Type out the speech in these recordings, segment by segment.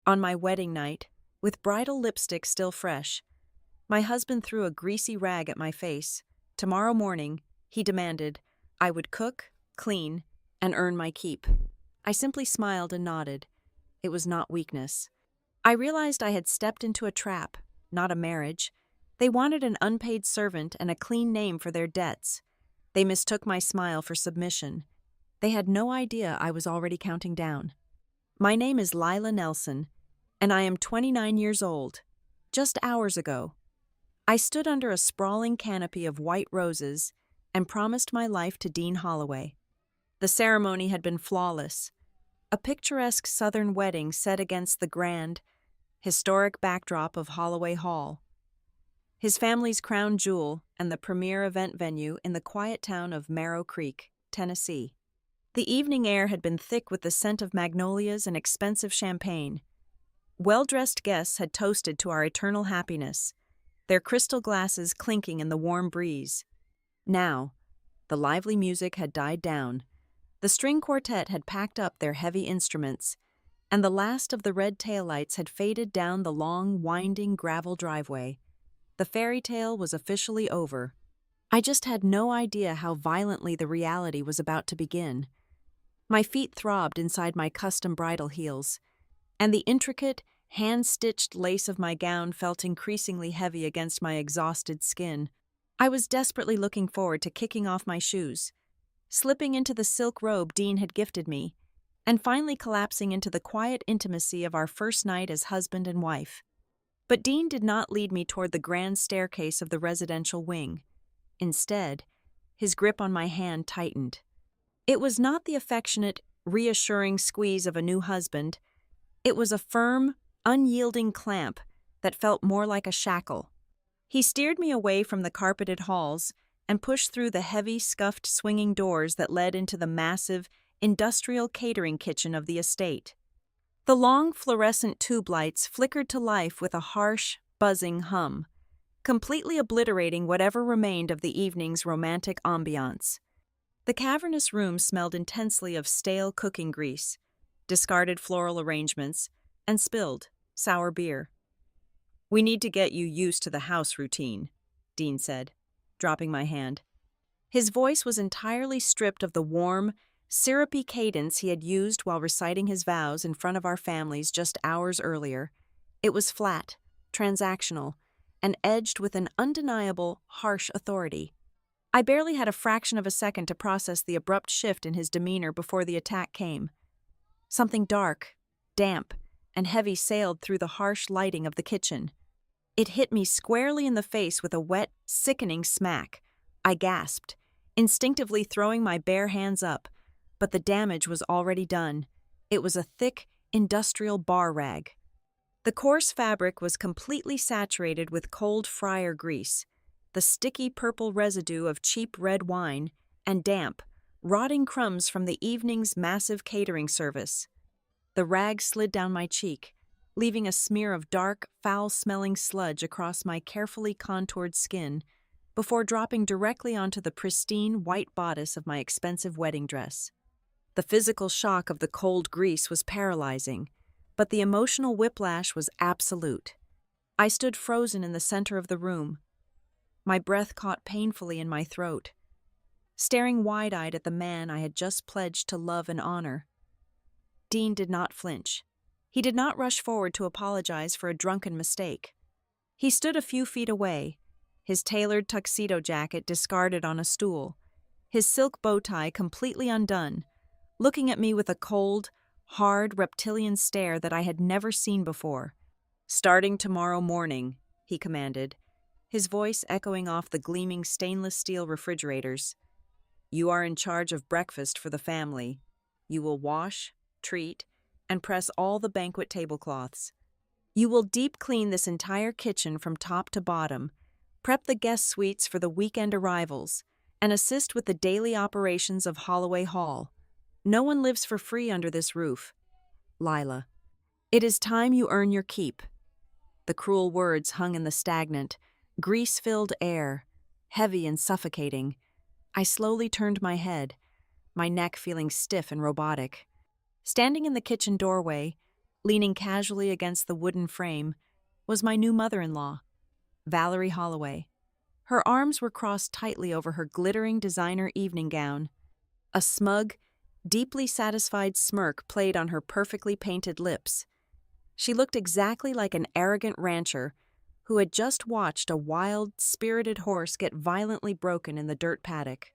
On my wedding night, with bridal lipstick still fresh, my husband threw a greasy rag at my face. Tomorrow morning, he demanded, I would cook, clean, and earn my keep. I simply smiled and nodded. It was not weakness. I realized I had stepped into a trap, not a marriage. They wanted an unpaid servant and a clean name for their debts. They mistook my smile for submission. They had no idea I was already counting down. My name is Lila Nelson, and I am 29 years old. Just hours ago, I stood under a sprawling canopy of white roses and promised my life to Dean Holloway. The ceremony had been flawless, a picturesque Southern wedding set against the grand, historic backdrop of Holloway Hall, his family's crown jewel and the premier event venue in the quiet town of Marrow Creek, Tennessee. The evening air had been thick with the scent of magnolias and expensive champagne. Well-dressed guests had toasted to our eternal happiness, their crystal glasses clinking in the warm breeze. Now, the lively music had died down. The string quartet had packed up their heavy instruments, and the last of the red taillights had faded down the long, winding gravel driveway. The fairy tale was officially over. I just had no idea how violently the reality was about to begin. My feet throbbed inside my custom bridal heels, and the intricate, hand-stitched lace of my gown felt increasingly heavy against my exhausted skin. I was desperately looking forward to kicking off my shoes, slipping into the silk robe Dean had gifted me, and finally collapsing into the quiet intimacy of our first night as husband and wife. But Dean did not lead me toward the grand staircase of the residential wing. Instead, his grip on my hand tightened. It was not the affectionate, reassuring squeeze of a new husband. It was a firm, unyielding clamp that felt more like a shackle. He steered me away from the carpeted halls and pushed through the heavy, scuffed swinging doors that led into the massive, industrial catering kitchen of the estate. The long, fluorescent tube lights flickered to life with a harsh, buzzing hum, completely obliterating whatever remained of the evening's romantic ambiance. The cavernous room smelled intensely of stale cooking grease, discarded floral arrangements, and spilled, sour beer. "We need to get you used to the house routine," Dean said, dropping my hand. His voice was entirely stripped of the warm, syrupy cadence he had used while reciting his vows in front of our families just hours earlier. It was flat, transactional, and edged with an undeniable, harsh authority. I barely had a fraction of a second to process the abrupt shift in his demeanor before the attack came. Something dark, damp, and heavy sailed through the harsh lighting of the kitchen. It hit me squarely in the face with a wet, sickening smack. I gasped, instinctively throwing my bare hands up, but the damage was already done. It was a thick, industrial bar rag. The coarse fabric was completely saturated with cold fryer grease, the sticky purple residue of cheap red wine, and damp, rotting crumbs from the evening's massive catering service. The rag slid down my cheek, leaving a smear of dark, foul-smelling sludge across my carefully contoured skin before dropping directly onto the pristine white bodice of my expensive wedding dress. The physical shock of the cold grease was paralyzing, but the emotional whiplash was absolute. I stood frozen in the center of the room. My breath caught painfully in my throat, staring wide-eyed at the man I had just pledged to love and honor. Dean did not flinch. He did not rush forward to apologize for a drunken mistake. He stood a few feet away, his tailored tuxedo jacket discarded on a stool, his silk bow tie completely undone, looking at me with a cold, hard, reptilian stare that I had never seen before. "Starting tomorrow morning," he commanded, his voice echoing off the gleaming stainless steel refrigerators. "You are in charge of breakfast for the family. You will wash, treat, and press all the banquet tablecloths. You will deep clean this entire kitchen from top to bottom, prep the guest suites for the weekend arrivals, and assist with the daily operations of Holloway Hall. No one lives for free under this roof. Lila, it is time you earn your keep." The cruel words hung in the stagnant, grease-filled air, heavy and suffocating. I slowly turned my head, my neck feeling stiff and robotic. Standing in the kitchen doorway, leaning casually against the wooden frame, was my new mother-in-law, Valerie Holloway. Her arms were crossed tightly over her glittering designer evening gown. A smug, deeply satisfied smirk played on her perfectly painted lips. She looked exactly like an arrogant rancher who had just watched a wild, spirited horse get violently broken in the dirt paddock.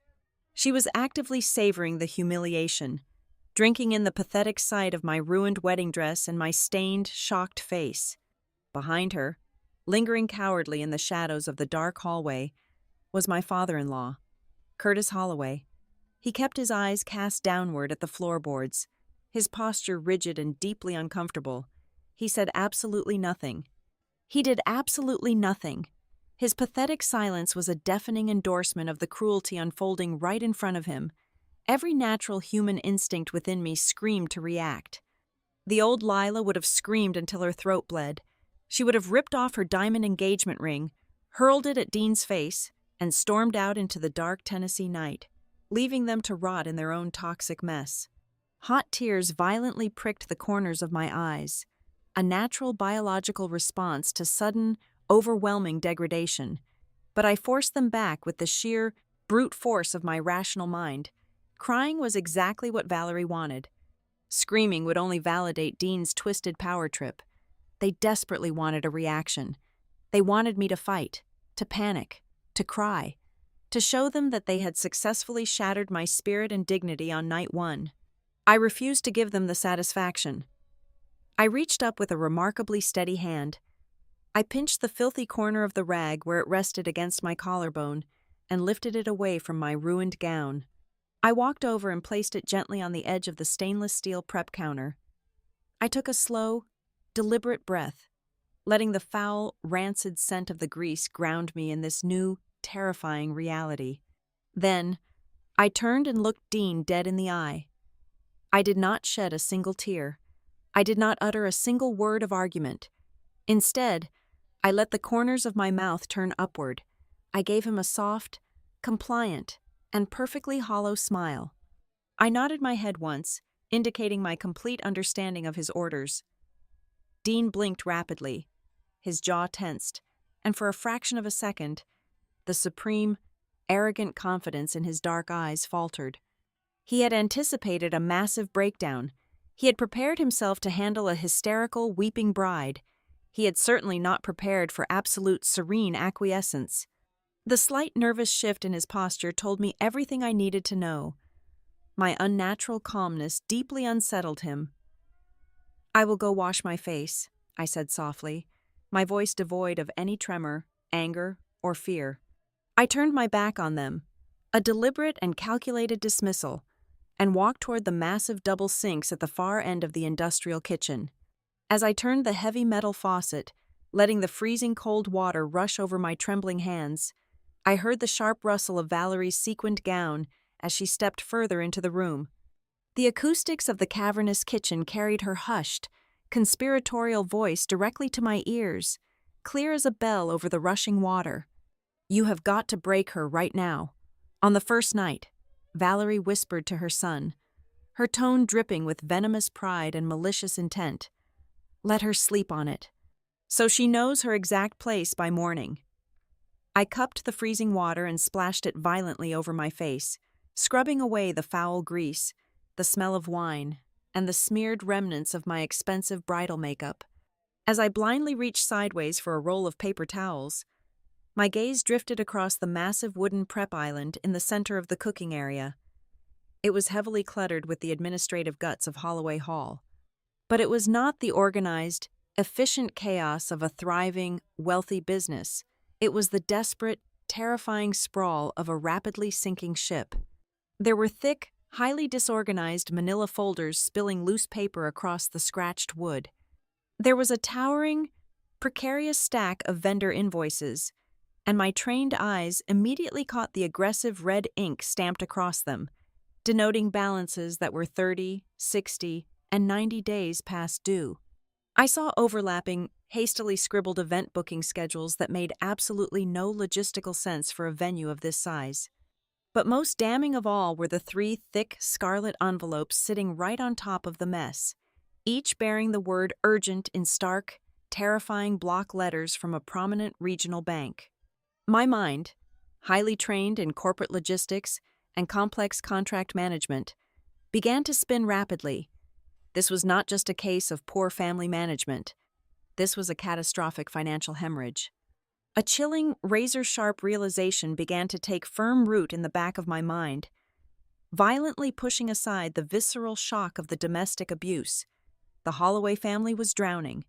She was actively savoring the humiliation, drinking in the pathetic sight of my ruined wedding dress and my stained, shocked face. Behind her, lingering cowardly in the shadows of the dark hallway, was my father-in-law, Curtis Holloway. He kept his eyes cast downward at the floorboards, his posture rigid and deeply uncomfortable. He said absolutely nothing. He did absolutely nothing. His pathetic silence was a deafening endorsement of the cruelty unfolding right in front of him. Every natural human instinct within me screamed to react. The old Lila would have screamed until her throat bled. She would have ripped off her diamond engagement ring, hurled it at Dean's face, and stormed out into the dark Tennessee night, leaving them to rot in their own toxic mess. Hot tears violently pricked the corners of my eyes, a natural biological response to sudden, overwhelming degradation, but I forced them back with the sheer, brute force of my rational mind. Crying was exactly what Valerie wanted. Screaming would only validate Dean's twisted power trip. They desperately wanted a reaction. They wanted me to fight, to panic, to cry, to show them that they had successfully shattered my spirit and dignity on night one. I refused to give them the satisfaction. I reached up with a remarkably steady hand. I pinched the filthy corner of the rag where it rested against my collarbone and lifted it away from my ruined gown. I walked over and placed it gently on the edge of the stainless steel prep counter. I took a slow, deliberate breath, letting the foul, rancid scent of the grease ground me in this new, terrifying reality. Then, I turned and looked Dean dead in the eye. I did not shed a single tear. I did not utter a single word of argument. Instead, I let the corners of my mouth turn upward. I gave him a soft, compliant, and perfectly hollow smile. I nodded my head once, indicating my complete understanding of his orders. Dean blinked rapidly, his jaw tensed, and for a fraction of a second, the supreme, arrogant confidence in his dark eyes faltered. He had anticipated a massive breakdown. He had prepared himself to handle a hysterical, weeping bride. He had certainly not prepared for absolute serene acquiescence. The slight nervous shift in his posture told me everything I needed to know. My unnatural calmness deeply unsettled him. "I will go wash my face," I said softly, my voice devoid of any tremor, anger, or fear. I turned my back on them, a deliberate and calculated dismissal, and walked toward the massive double sinks at the far end of the industrial kitchen. As I turned the heavy metal faucet, letting the freezing cold water rush over my trembling hands, I heard the sharp rustle of Valerie's sequined gown as she stepped further into the room. The acoustics of the cavernous kitchen carried her hushed, conspiratorial voice directly to my ears, clear as a bell over the rushing water. "You have got to break her right now. On the first night," Valerie whispered to her son, her tone dripping with venomous pride and malicious intent. "Let her sleep on it, so she knows her exact place by morning." I cupped the freezing water and splashed it violently over my face, scrubbing away the foul grease, the smell of wine, and the smeared remnants of my expensive bridal makeup. As I blindly reached sideways for a roll of paper towels, my gaze drifted across the massive wooden prep island in the center of the cooking area. It was heavily cluttered with the administrative guts of Holloway Hall. But it was not the organized, efficient chaos of a thriving, wealthy business. It was the desperate, terrifying sprawl of a rapidly sinking ship. There were thick, highly disorganized manila folders spilling loose paper across the scratched wood. There was a towering, precarious stack of vendor invoices, and my trained eyes immediately caught the aggressive red ink stamped across them, denoting balances that were 30, 60, and 90 days past due. I saw overlapping, hastily scribbled event booking schedules that made absolutely no logistical sense for a venue of this size. But most damning of all were the 3 thick, scarlet envelopes sitting right on top of the mess, each bearing the word urgent in stark, terrifying block letters from a prominent regional bank. My mind, highly trained in corporate logistics and complex contract management, began to spin rapidly. This was not just a case of poor family management. This was a catastrophic financial hemorrhage. A chilling, razor-sharp realization began to take firm root in the back of my mind, violently pushing aside the visceral shock of the domestic abuse. The Holloway family was drowning.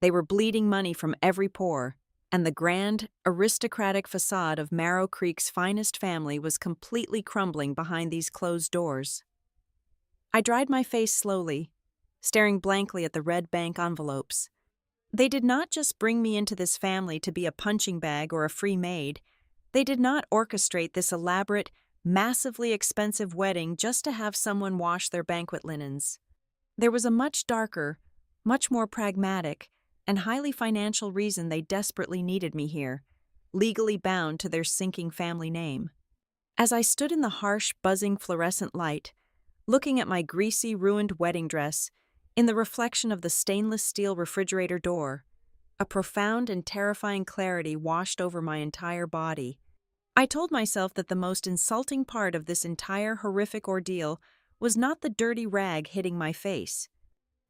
They were bleeding money from every pore, and the grand, aristocratic facade of Marrow Creek's finest family was completely crumbling behind these closed doors. I dried my face slowly, staring blankly at the red bank envelopes. They did not just bring me into this family to be a punching bag or a free maid. They did not orchestrate this elaborate, massively expensive wedding just to have someone wash their banquet linens. There was a much darker, much more pragmatic, and highly financial reason they desperately needed me here, legally bound to their sinking family name. As I stood in the harsh, buzzing fluorescent light, looking at my greasy, ruined wedding dress, in the reflection of the stainless steel refrigerator door, a profound and terrifying clarity washed over my entire body. I told myself that the most insulting part of this entire horrific ordeal was not the dirty rag hitting my face.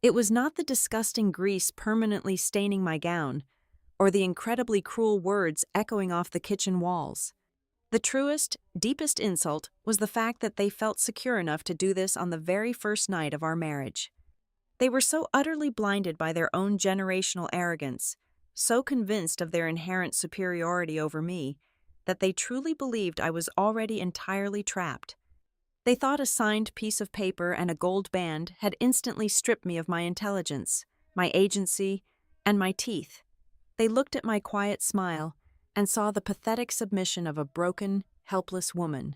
It was not the disgusting grease permanently staining my gown, or the incredibly cruel words echoing off the kitchen walls. The truest, deepest insult was the fact that they felt secure enough to do this on the very first night of our marriage. They were so utterly blinded by their own generational arrogance, so convinced of their inherent superiority over me, that they truly believed I was already entirely trapped. They thought a signed piece of paper and a gold band had instantly stripped me of my intelligence, my agency, and my teeth. They looked at my quiet smile and saw the pathetic submission of a broken, helpless woman.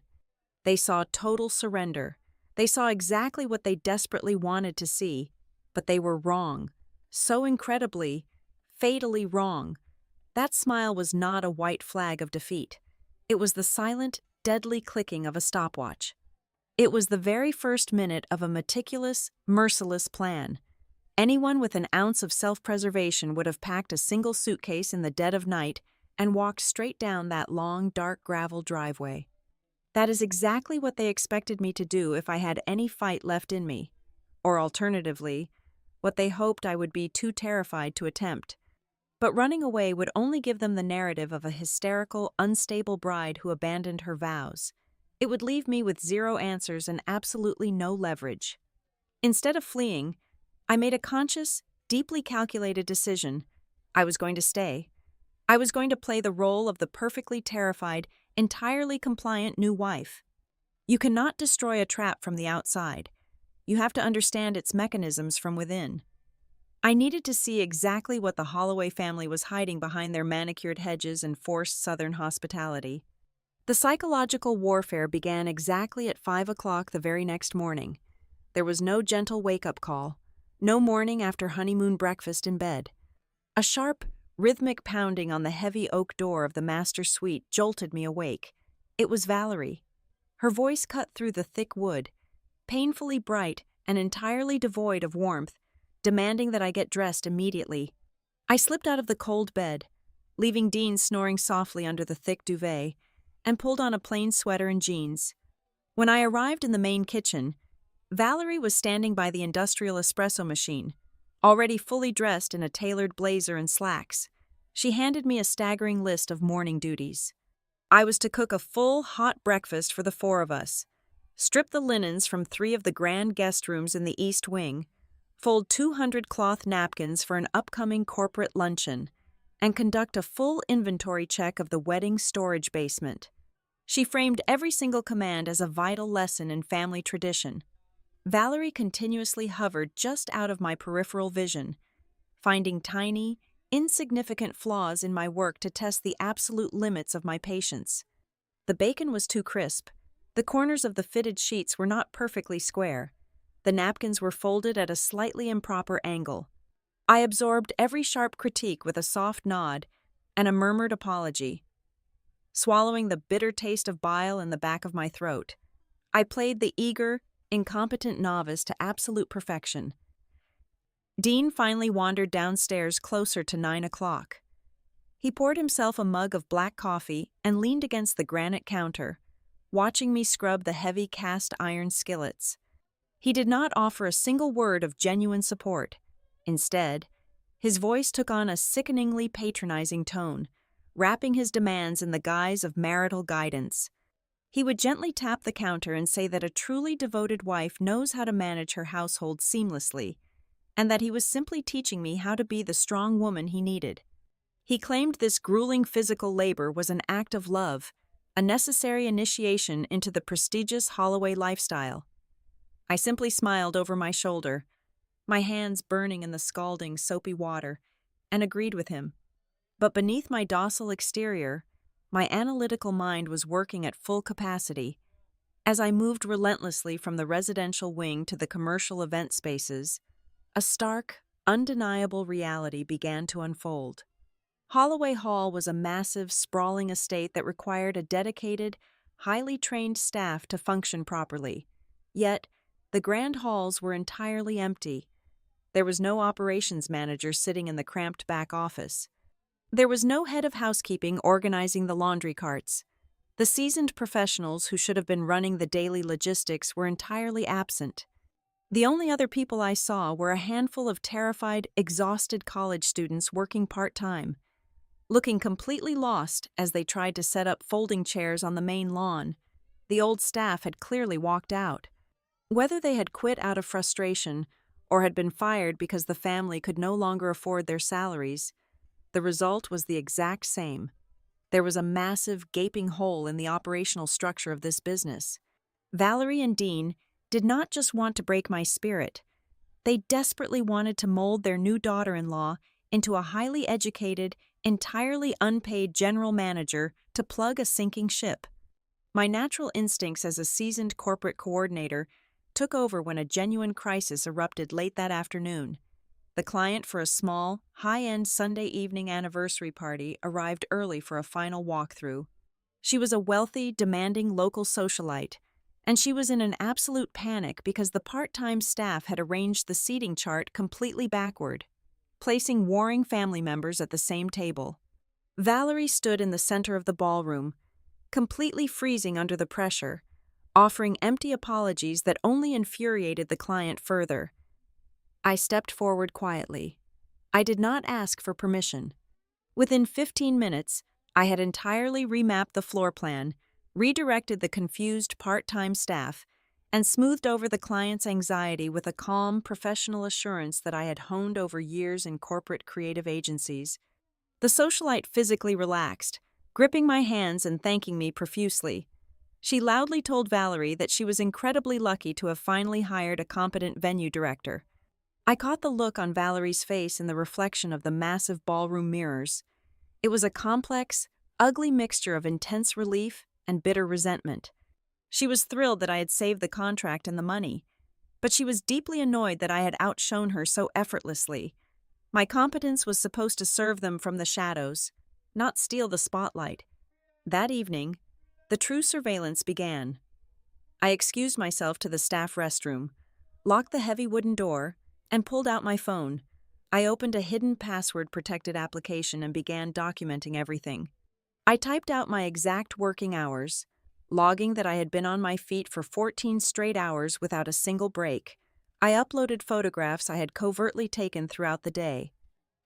They saw total surrender. They saw exactly what they desperately wanted to see, but they were wrong. So incredibly, fatally wrong. That smile was not a white flag of defeat. It was the silent, deadly clicking of a stopwatch. It was the very first minute of a meticulous, merciless plan. Anyone with an ounce of self-preservation would have packed a single suitcase in the dead of night and walked straight down that long, dark gravel driveway. That is exactly what they expected me to do if I had any fight left in me, or alternatively, what they hoped I would be too terrified to attempt. But running away would only give them the narrative of a hysterical, unstable bride who abandoned her vows. It would leave me with zero answers and absolutely no leverage. Instead of fleeing, I made a conscious, deeply calculated decision. I was going to stay. I was going to play the role of the perfectly terrified, entirely compliant new wife. You cannot destroy a trap from the outside. You have to understand its mechanisms from within. I needed to see exactly what the Holloway family was hiding behind their manicured hedges and forced Southern hospitality. The psychological warfare began exactly at 5 o'clock the very next morning. There was no gentle wake-up call, no morning after honeymoon breakfast in bed. A sharp, rhythmic pounding on the heavy oak door of the master suite jolted me awake. It was Valerie. Her voice cut through the thick wood, painfully bright and entirely devoid of warmth, demanding that I get dressed immediately. I slipped out of the cold bed, leaving Dean snoring softly under the thick duvet, and pulled on a plain sweater and jeans. When I arrived in the main kitchen, Valerie was standing by the industrial espresso machine, already fully dressed in a tailored blazer and slacks. She handed me a staggering list of morning duties. I was to cook a full, hot breakfast for the four of us, strip the linens from 3 of the grand guest rooms in the East Wing, fold 200 cloth napkins for an upcoming corporate luncheon, and conduct a full inventory check of the wedding storage basement. She framed every single command as a vital lesson in family tradition. Valerie continuously hovered just out of my peripheral vision, finding tiny, insignificant flaws in my work to test the absolute limits of my patience. The bacon was too crisp. The corners of the fitted sheets were not perfectly square. The napkins were folded at a slightly improper angle. I absorbed every sharp critique with a soft nod and a murmured apology, swallowing the bitter taste of bile in the back of my throat. I played the eager, incompetent novice to absolute perfection. Dean finally wandered downstairs closer to 9 o'clock. He poured himself a mug of black coffee and leaned against the granite counter, watching me scrub the heavy cast iron skillets. He did not offer a single word of genuine support. Instead, his voice took on a sickeningly patronizing tone, wrapping his demands in the guise of marital guidance. He would gently tap the counter and say that a truly devoted wife knows how to manage her household seamlessly, and that he was simply teaching me how to be the strong woman he needed. He claimed this grueling physical labor was an act of love, a necessary initiation into the prestigious Holloway lifestyle. I simply smiled over my shoulder, my hands burning in the scalding, soapy water, and agreed with him. But beneath my docile exterior, my analytical mind was working at full capacity. As I moved relentlessly from the residential wing to the commercial event spaces, a stark, undeniable reality began to unfold. Holloway Hall was a massive, sprawling estate that required a dedicated, highly trained staff to function properly. Yet, the grand halls were entirely empty. There was no operations manager sitting in the cramped back office. There was no head of housekeeping organizing the laundry carts. The seasoned professionals who should have been running the daily logistics were entirely absent. The only other people I saw were a handful of terrified, exhausted college students working part-time, looking completely lost as they tried to set up folding chairs on the main lawn. The old staff had clearly walked out. Whether they had quit out of frustration or had been fired because the family could no longer afford their salaries, the result was the exact same. There was a massive, gaping hole in the operational structure of this business. Valerie and Dean did not just want to break my spirit. They desperately wanted to mold their new daughter-in-law into a highly educated, entirely unpaid general manager to plug a sinking ship. My natural instincts as a seasoned corporate coordinator took over when a genuine crisis erupted late that afternoon. The client for a small, high-end Sunday evening anniversary party arrived early for a final walkthrough. She was a wealthy, demanding local socialite, and she was in an absolute panic because the part-time staff had arranged the seating chart completely backward, placing warring family members at the same table. Valerie stood in the center of the ballroom, completely freezing under the pressure, offering empty apologies that only infuriated the client further. I stepped forward quietly. I did not ask for permission. Within 15 minutes, I had entirely remapped the floor plan, redirected the confused part-time staff, and smoothed over the client's anxiety with a calm, professional assurance that I had honed over years in corporate creative agencies. The socialite physically relaxed, gripping my hands and thanking me profusely. She loudly told Valerie that she was incredibly lucky to have finally hired a competent venue director. I caught the look on Valerie's face in the reflection of the massive ballroom mirrors. It was a complex, ugly mixture of intense relief and bitter resentment. She was thrilled that I had saved the contract and the money, but she was deeply annoyed that I had outshone her so effortlessly. My competence was supposed to serve them from the shadows, not steal the spotlight. That evening, the true surveillance began. I excused myself to the staff restroom, locked the heavy wooden door, and pulled out my phone. I opened a hidden password-protected application and began documenting everything. I typed out my exact working hours, logging that I had been on my feet for 14 straight hours without a single break. I uploaded photographs I had covertly taken throughout the day.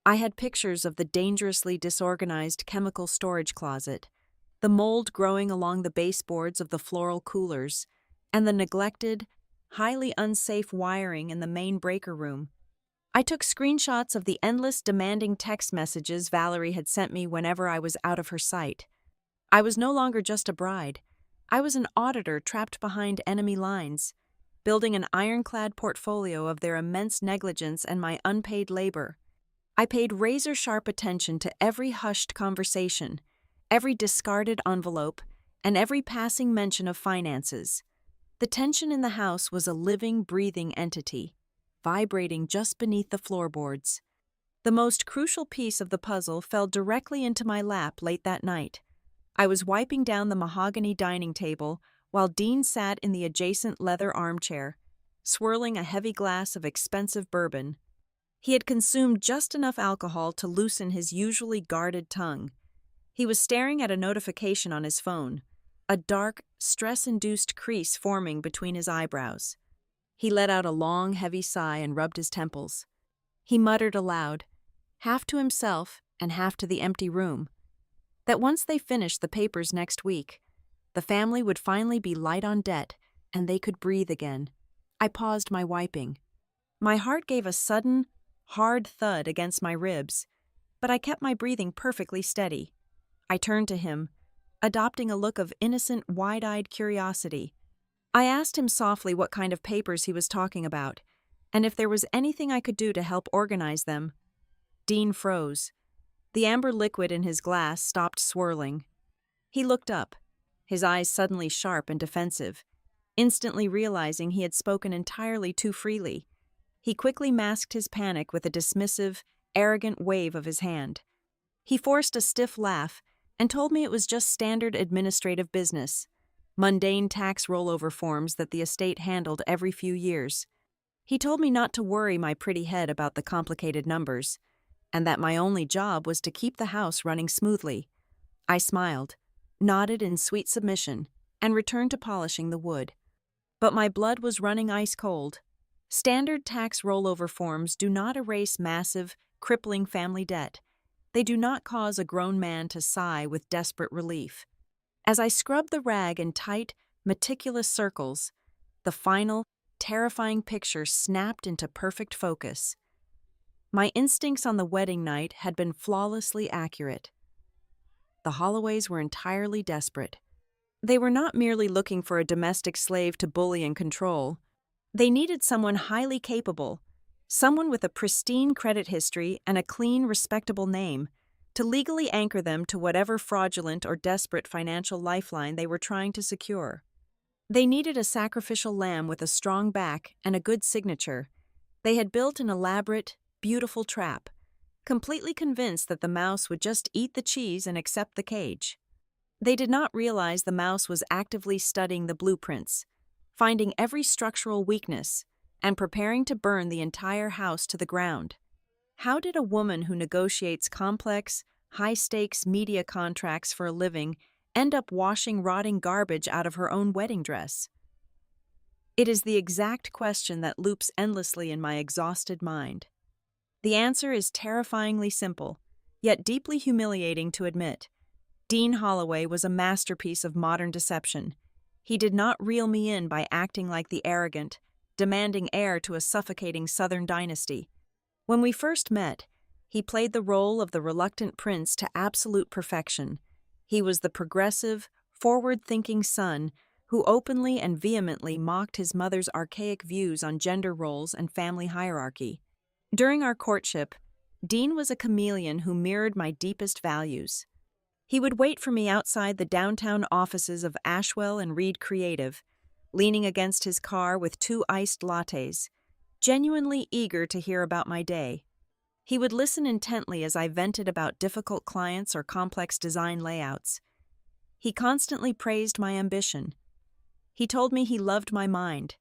I had pictures of the dangerously disorganized chemical storage closet, the mold growing along the baseboards of the floral coolers, and the neglected, highly unsafe wiring in the main breaker room. I took screenshots of the endless demanding text messages Valerie had sent me whenever I was out of her sight. I was no longer just a bride. I was an auditor trapped behind enemy lines, building an ironclad portfolio of their immense negligence and my unpaid labor. I paid razor-sharp attention to every hushed conversation, every discarded envelope, and every passing mention of finances. The tension in the house was a living, breathing entity, vibrating just beneath the floorboards. The most crucial piece of the puzzle fell directly into my lap late that night. I was wiping down the mahogany dining table while Dean sat in the adjacent leather armchair, swirling a heavy glass of expensive bourbon. He had consumed just enough alcohol to loosen his usually guarded tongue. He was staring at a notification on his phone, a dark, stress-induced crease forming between his eyebrows. He let out a long, heavy sigh and rubbed his temples. He muttered aloud, half to himself and half to the empty room, that once they finished the papers next week, the family would finally be light on debt and they could breathe again. I paused my wiping. My heart gave a sudden, hard thud against my ribs, but I kept my breathing perfectly steady. I turned to him, adopting a look of innocent, wide-eyed curiosity. I asked him softly what kind of papers he was talking about, and if there was anything I could do to help organize them. Dean froze. The amber liquid in his glass stopped swirling. He looked up, his eyes suddenly sharp and defensive, instantly realizing he had spoken entirely too freely. He quickly masked his panic with a dismissive, arrogant wave of his hand. He forced a stiff laugh and told me it was just standard administrative business, mundane tax rollover forms that the estate handled every few years. He told me not to worry my pretty head about the complicated numbers, and that my only job was to keep the house running smoothly. I smiled, nodded in sweet submission, and returned to polishing the wood. But my blood was running ice cold. Standard tax rollover forms do not erase massive, crippling family debt. They do not cause a grown man to sigh with desperate relief. As I scrubbed the rag in tight, meticulous circles, the final, terrifying picture snapped into perfect focus. My instincts on the wedding night had been flawlessly accurate. The Holloways were entirely desperate. They were not merely looking for a domestic slave to bully and control. They needed someone highly capable, someone with a pristine credit history and a clean, respectable name, to legally anchor them to whatever fraudulent or desperate financial lifeline they were trying to secure. They needed a sacrificial lamb with a strong back and a good signature. They had built an elaborate, beautiful trap, completely convinced that the mouse would just eat the cheese and accept the cage. They did not realize the mouse was actively studying the blueprints, finding every structural weakness, and preparing to burn the entire house to the ground. How did a woman who negotiates complex, high-stakes media contracts for a living end up washing rotting garbage out of her own wedding dress? It is the exact question that loops endlessly in my exhausted mind. The answer is terrifyingly simple, yet deeply humiliating to admit. Dean Holloway was a masterpiece of modern deception. He did not reel me in by acting like the arrogant, demanding heir to a suffocating Southern dynasty. When we first met, he played the role of the reluctant prince to absolute perfection. He was the progressive, forward-thinking son who openly and vehemently mocked his mother's archaic views on gender roles and family hierarchy. During our courtship, Dean was a chameleon who mirrored my deepest values. He would wait for me outside the downtown offices of Ashwell and Reed Creative, leaning against his car with 2 iced lattes, genuinely eager to hear about my day. He would listen intently as I vented about difficult clients or complex design layouts. He constantly praised my ambition. He told me he loved my mind,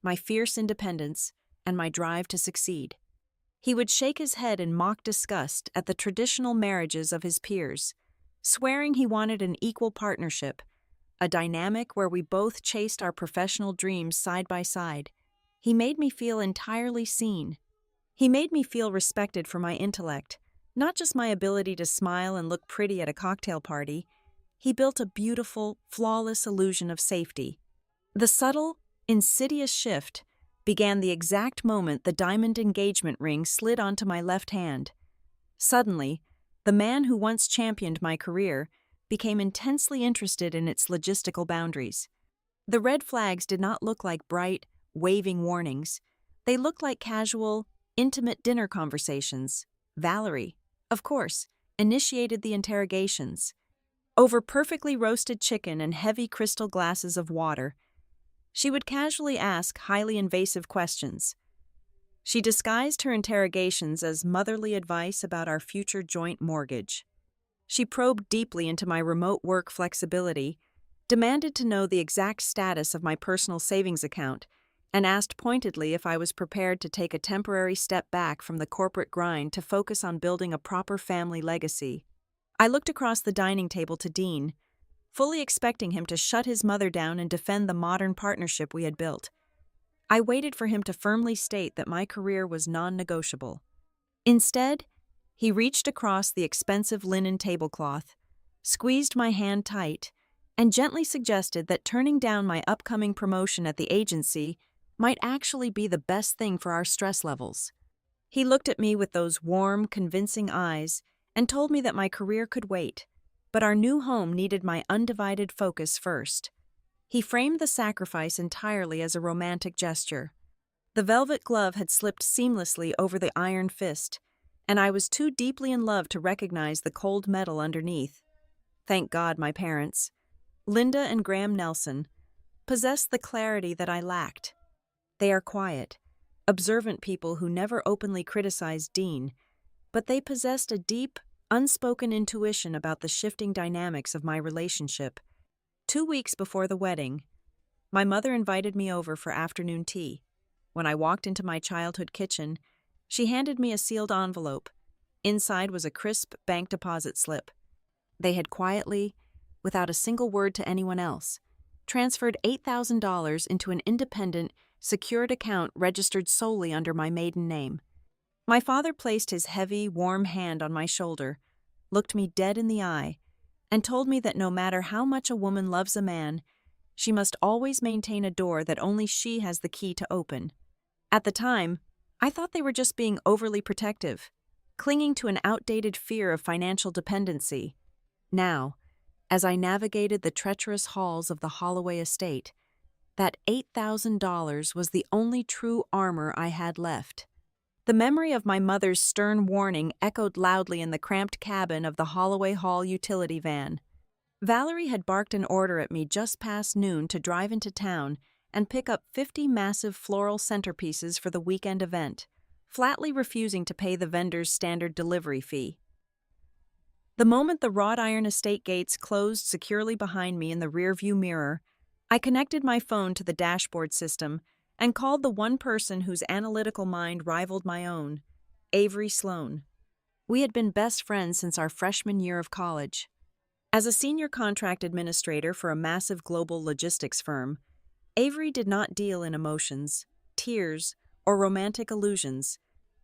my fierce independence, and my drive to succeed. He would shake his head in mock disgust at the traditional marriages of his peers, swearing he wanted an equal partnership, a dynamic where we both chased our professional dreams side by side. He made me feel entirely seen. He made me feel respected for my intellect, not just my ability to smile and look pretty at a cocktail party. He built a beautiful, flawless illusion of safety. The subtle, insidious shift began the exact moment the diamond engagement ring slid onto my left hand. Suddenly, the man who once championed my career became intensely interested in its logistical boundaries. The red flags did not look like bright, waving warnings. They looked like casual, intimate dinner conversations. Valerie, of course, initiated the interrogations. Over perfectly roasted chicken and heavy crystal glasses of water, she would casually ask highly invasive questions. She disguised her interrogations as motherly advice about our future joint mortgage. She probed deeply into my remote work flexibility, demanded to know the exact status of my personal savings account, and asked pointedly if I was prepared to take a temporary step back from the corporate grind to focus on building a proper family legacy. I looked across the dining table to Dean, fully expecting him to shut his mother down and defend the modern partnership we had built. I waited for him to firmly state that my career was non-negotiable. Instead, he reached across the expensive linen tablecloth, squeezed my hand tight, and gently suggested that turning down my upcoming promotion at the agency might actually be the best thing for our stress levels. He looked at me with those warm, convincing eyes and told me that my career could wait, but our new home needed my undivided focus first. He framed the sacrifice entirely as a romantic gesture. The velvet glove had slipped seamlessly over the iron fist, and I was too deeply in love to recognize the cold metal underneath. Thank God my parents, Linda and Graham Nelson, possessed the clarity that I lacked. They are quiet, observant people who never openly criticized Dean, but they possessed a deep, unspoken intuition about the shifting dynamics of my relationship. 2 weeks before the wedding, my mother invited me over for afternoon tea. When I walked into my childhood kitchen, she handed me a sealed envelope. Inside was a crisp bank deposit slip. They had quietly, without a single word to anyone else, transferred $8,000 into an independent, secured account registered solely under my maiden name. My father placed his heavy, warm hand on my shoulder, looked me dead in the eye, and told me that no matter how much a woman loves a man, she must always maintain a door that only she has the key to open. At the time, I thought they were just being overly protective, clinging to an outdated fear of financial dependency. Now, as I navigated the treacherous halls of the Holloway estate, that $8,000 was the only true armor I had left. The memory of my mother's stern warning echoed loudly in the cramped cabin of the Holloway Hall utility van. Valerie had barked an order at me just past noon to drive into town and pick up 50 massive floral centerpieces for the weekend event, flatly refusing to pay the vendor's standard delivery fee. The moment the wrought iron estate gates closed securely behind me in the rearview mirror, I connected my phone to the dashboard system and called the one person whose analytical mind rivaled my own, Avery Sloan. We had been best friends since our freshman year of college. As a senior contract administrator for a massive global logistics firm, Avery did not deal in emotions, tears, or romantic illusions.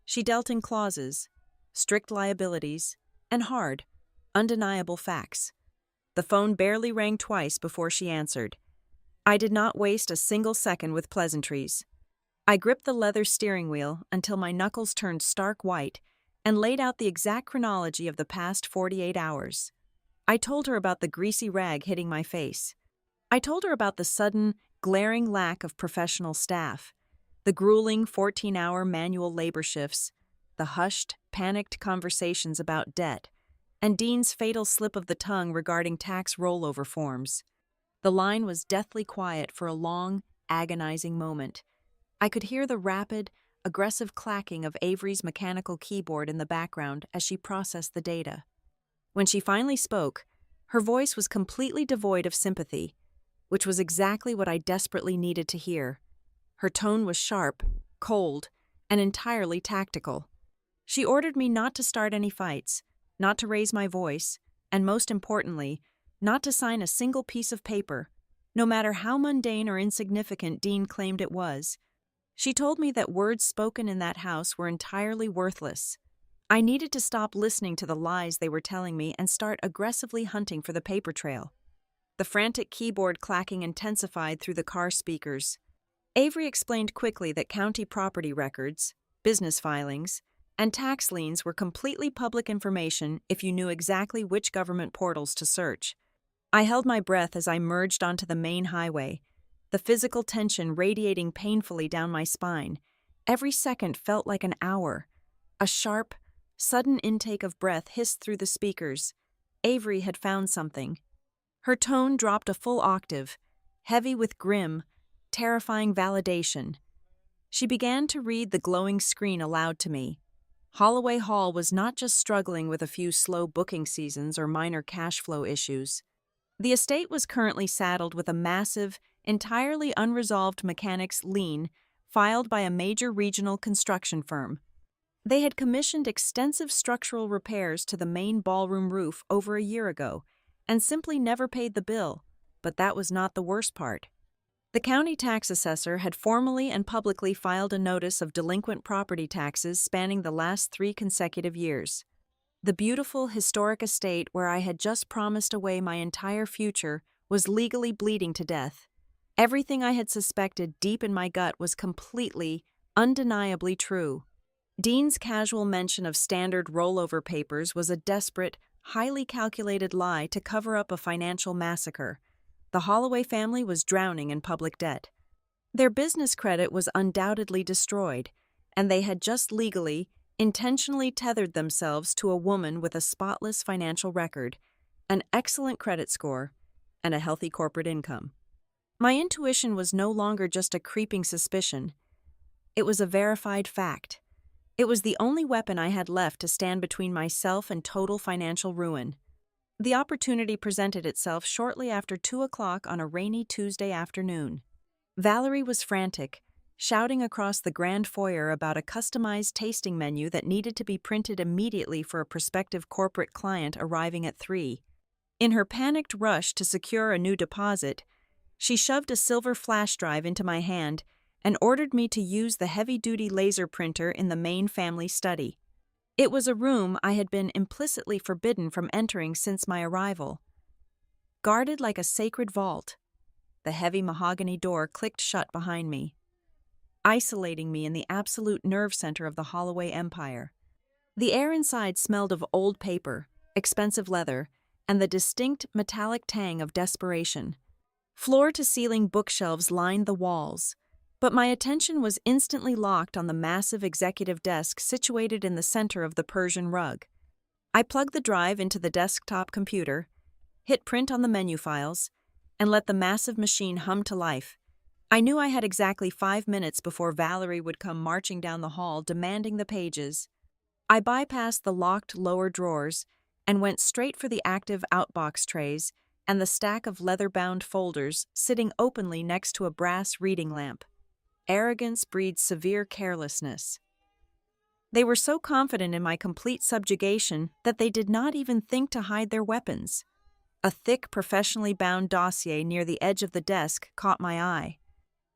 She dealt in clauses, strict liabilities, and hard, undeniable facts. The phone barely rang twice before she answered. I did not waste a single second with pleasantries. I gripped the leather steering wheel until my knuckles turned stark white and laid out the exact chronology of the past 48 hours. I told her about the greasy rag hitting my face. I told her about the sudden, glaring lack of professional staff, the grueling 14-hour manual labor shifts, the hushed, panicked conversations about debt, and Dean's fatal slip of the tongue regarding tax rollover forms. The line was deathly quiet for a long, agonizing moment. I could hear the rapid, aggressive clacking of Avery's mechanical keyboard in the background as she processed the data. When she finally spoke, her voice was completely devoid of sympathy, which was exactly what I desperately needed to hear. Her tone was sharp, cold, and entirely tactical. She ordered me not to start any fights, not to raise my voice, and most importantly, not to sign a single piece of paper, no matter how mundane or insignificant Dean claimed it was. She told me that words spoken in that house were entirely worthless. I needed to stop listening to the lies they were telling me and start aggressively hunting for the paper trail. The frantic keyboard clacking intensified through the car speakers. Avery explained quickly that county property records, business filings, and tax liens were completely public information if you knew exactly which government portals to search. I held my breath as I merged onto the main highway, the physical tension radiating painfully down my spine. Every second felt like an hour. A sharp, sudden intake of breath hissed through the speakers. Avery had found something. Her tone dropped a full octave, heavy with grim, terrifying validation. She began to read the glowing screen aloud to me. Holloway Hall was not just struggling with a few slow booking seasons or minor cash flow issues. The estate was currently saddled with a massive, entirely unresolved mechanics lien filed by a major regional construction firm. They had commissioned extensive structural repairs to the main ballroom roof over a year ago and simply never paid the bill, but that was not the worst part. The county tax assessor had formally and publicly filed a notice of delinquent property taxes spanning the last 3 consecutive years. The beautiful, historic estate where I had just promised away my entire future was legally bleeding to death. Everything I had suspected deep in my gut was completely, undeniably true. Dean's casual mention of standard rollover papers was a desperate, highly calculated lie to cover up a financial massacre. The Holloway family was drowning in public debt. Their business credit was undoubtedly destroyed, and they had just legally, intentionally tethered themselves to a woman with a spotless financial record, an excellent credit score, and a healthy corporate income. My intuition was no longer just a creeping suspicion. It was a verified fact. It was the only weapon I had left to stand between myself and total financial ruin. The opportunity presented itself shortly after 2 o'clock on a rainy Tuesday afternoon. Valerie was frantic, shouting across the grand foyer about a customized tasting menu that needed to be printed immediately for a prospective corporate client arriving at 3. In her panicked rush to secure a new deposit, she shoved a silver flash drive into my hand and ordered me to use the heavy-duty laser printer in the main family study. It was a room I had been implicitly forbidden from entering since my arrival. Guarded like a sacred vault, the heavy mahogany door clicked shut behind me, isolating me in the absolute nerve center of the Holloway empire. The air inside smelled of old paper, expensive leather, and the distinct metallic tang of desperation. Floor-to-ceiling bookshelves lined the walls, but my attention was instantly locked on the massive executive desk situated in the center of the Persian rug. I plugged the drive into the desktop computer, hit print on the menu files, and let the massive machine hum to life. I knew I had exactly 5 minutes before Valerie would come marching down the hall demanding the pages. I bypassed the locked lower drawers and went straight for the active outbox trays and the stack of leather-bound folders sitting openly next to a brass reading lamp. Arrogance breeds severe carelessness. They were so confident in my complete subjugation that they did not even think to hide their weapons. A thick, professionally bound dossier near the edge of the desk caught my eye.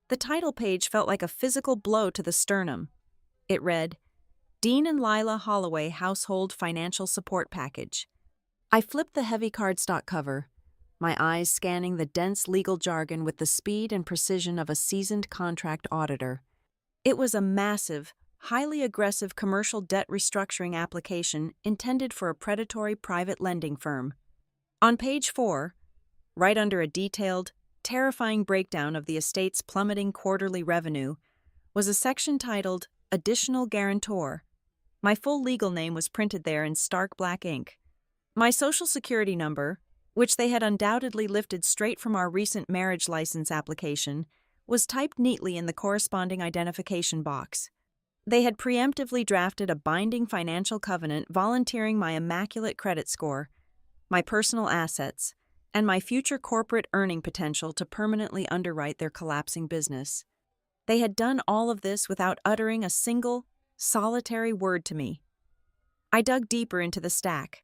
The title page felt like a physical blow to the sternum. It read, Dean and Lila Holloway Household Financial Support Package. I flipped the heavy cardstock cover, my eyes scanning the dense legal jargon with the speed and precision of a seasoned contract auditor. It was a massive, highly aggressive commercial debt restructuring application intended for a predatory private lending firm. On page 4, right under a detailed, terrifying breakdown of the estate's plummeting quarterly revenue, was a section titled Additional Guarantor. My full legal name was printed there in stark black ink. My social security number, which they had undoubtedly lifted straight from our recent marriage license application, was typed neatly in the corresponding identification box. They had preemptively drafted a binding financial covenant volunteering my immaculate credit score, my personal assets, and my future corporate earning potential to permanently underwrite their collapsing business. They had done all of this without uttering a single, solitary word to me. I dug deeper into the stack,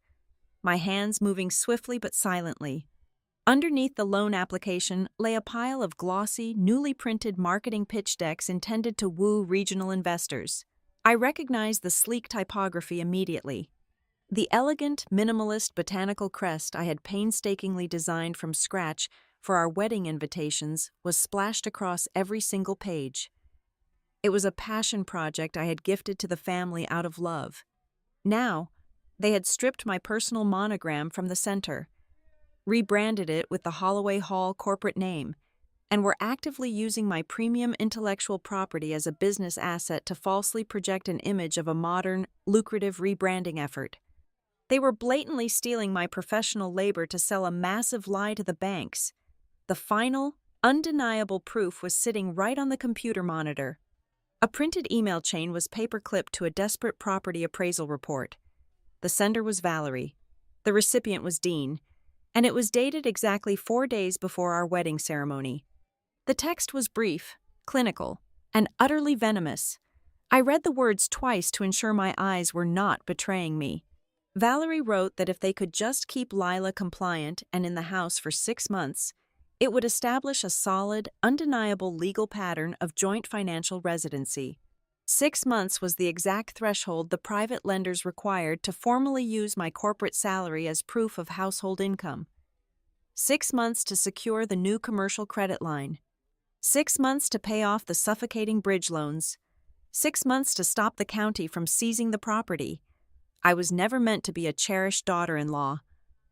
my hands moving swiftly but silently. Underneath the loan application lay a pile of glossy, newly printed marketing pitch decks intended to woo regional investors. I recognized the sleek typography immediately. The elegant, minimalist botanical crest I had painstakingly designed from scratch for our wedding invitations was splashed across every single page. It was a passion project I had gifted to the family out of love. Now, they had stripped my personal monogram from the center, rebranded it with the Holloway Hall corporate name, and were actively using my premium intellectual property as a business asset to falsely project an image of a modern, lucrative rebranding effort. They were blatantly stealing my professional labor to sell a massive lie to the banks. The final, undeniable proof was sitting right on the computer monitor. A printed email chain was paper-clipped to a desperate property appraisal report. The sender was Valerie. The recipient was Dean, and it was dated exactly 4 days before our wedding ceremony. The text was brief, clinical, and utterly venomous. I read the words twice to ensure my eyes were not betraying me. Valerie wrote that if they could just keep Lila compliant and in the house for 6 months, it would establish a solid, undeniable legal pattern of joint financial residency. 6 months was the exact threshold the private lenders required to formally use my corporate salary as proof of household income. 6 months to secure the new commercial credit line. 6 months to pay off the suffocating bridge loans. 6 months to stop the county from seizing the property. I was never meant to be a cherished daughter-in-law.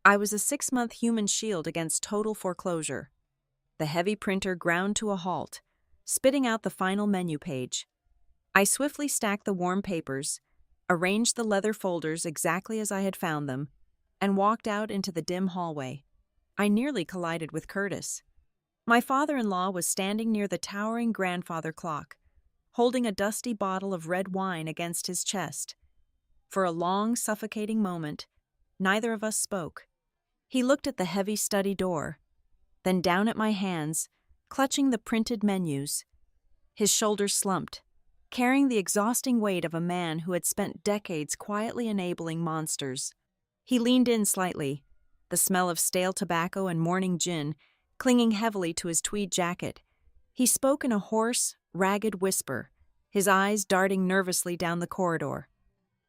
I was a 6-month human shield against total foreclosure. The heavy printer ground to a halt, spitting out the final menu page. I swiftly stacked the warm papers, arranged the leather folders exactly as I had found them, and walked out into the dim hallway. I nearly collided with Curtis. My father-in-law was standing near the towering grandfather clock, holding a dusty bottle of red wine against his chest. For a long, suffocating moment, neither of us spoke. He looked at the heavy study door, then down at my hands, clutching the printed menus. His shoulders slumped, carrying the exhausting weight of a man who had spent decades quietly enabling monsters. He leaned in slightly, the smell of stale tobacco and morning gin clinging heavily to his tweed jacket. He spoke in a hoarse, ragged whisper, his eyes darting nervously down the corridor.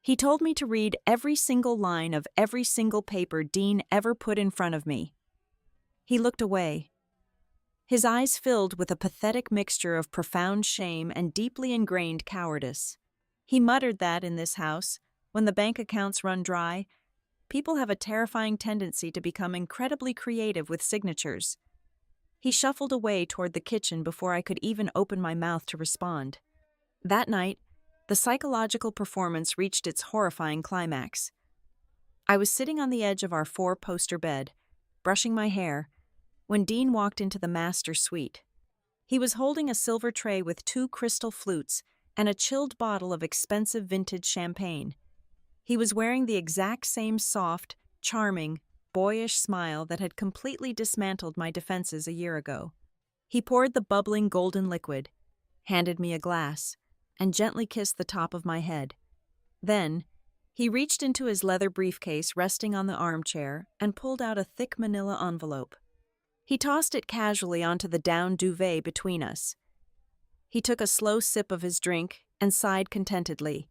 He told me to read every single line of every single paper Dean ever put in front of me. He looked away. His eyes filled with a pathetic mixture of profound shame and deeply ingrained cowardice. He muttered that in this house, when the bank accounts run dry, people have a terrifying tendency to become incredibly creative with signatures. He shuffled away toward the kitchen before I could even open my mouth to respond. That night, the psychological performance reached its horrifying climax. I was sitting on the edge of our 4-poster bed, brushing my hair, when Dean walked into the master suite. He was holding a silver tray with 2 crystal flutes and a chilled bottle of expensive vintage champagne. He was wearing the exact same soft, charming, boyish smile that had completely dismantled my defenses a year ago. He poured the bubbling golden liquid, handed me a glass, and gently kissed the top of my head. Then, he reached into his leather briefcase resting on the armchair and pulled out a thick manila envelope. He tossed it casually onto the down duvet between us. He took a slow sip of his drink and sighed contentedly,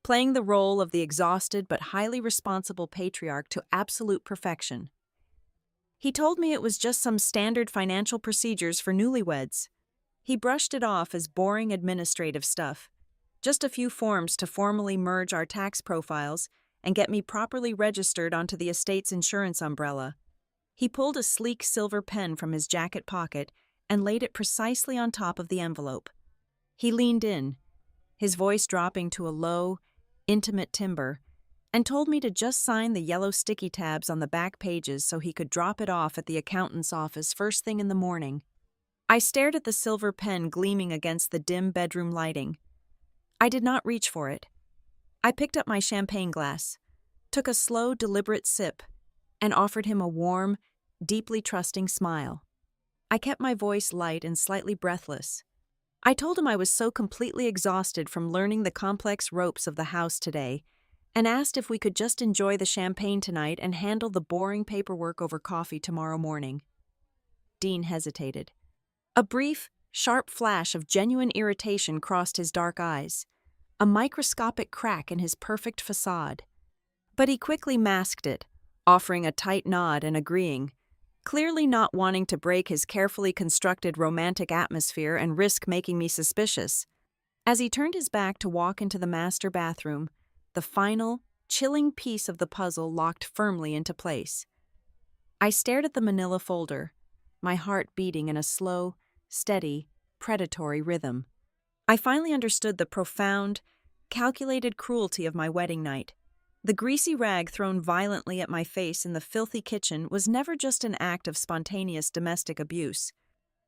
playing the role of the exhausted but highly responsible patriarch to absolute perfection. He told me it was just some standard financial procedures for newlyweds. He brushed it off as boring administrative stuff, just a few forms to formally merge our tax profiles and get me properly registered onto the estate's insurance umbrella. He pulled a sleek silver pen from his jacket pocket and laid it precisely on top of the envelope. He leaned in, his voice dropping to a low, intimate timbre, and told me to just sign the yellow sticky tabs on the back pages so he could drop it off at the accountant's office first thing in the morning. I stared at the silver pen gleaming against the dim bedroom lighting. I did not reach for it. I picked up my champagne glass, took a slow, deliberate sip, and offered him a warm, deeply trusting smile. I kept my voice light and slightly breathless. I told him I was so completely exhausted from learning the complex ropes of the house today, and asked if we could just enjoy the champagne tonight and handle the boring paperwork over coffee tomorrow morning. Dean hesitated. A brief, sharp flash of genuine irritation crossed his dark eyes, a microscopic crack in his perfect facade. But he quickly masked it, offering a tight nod and agreeing, clearly not wanting to break his carefully constructed romantic atmosphere and risk making me suspicious. As he turned his back to walk into the master bathroom, the final, chilling piece of the puzzle locked firmly into place. I stared at the manila folder, my heart beating in a slow, steady, predatory rhythm. I finally understood the profound, calculated cruelty of my wedding night. The greasy rag thrown violently at my face in the filthy kitchen was never just an act of spontaneous domestic abuse.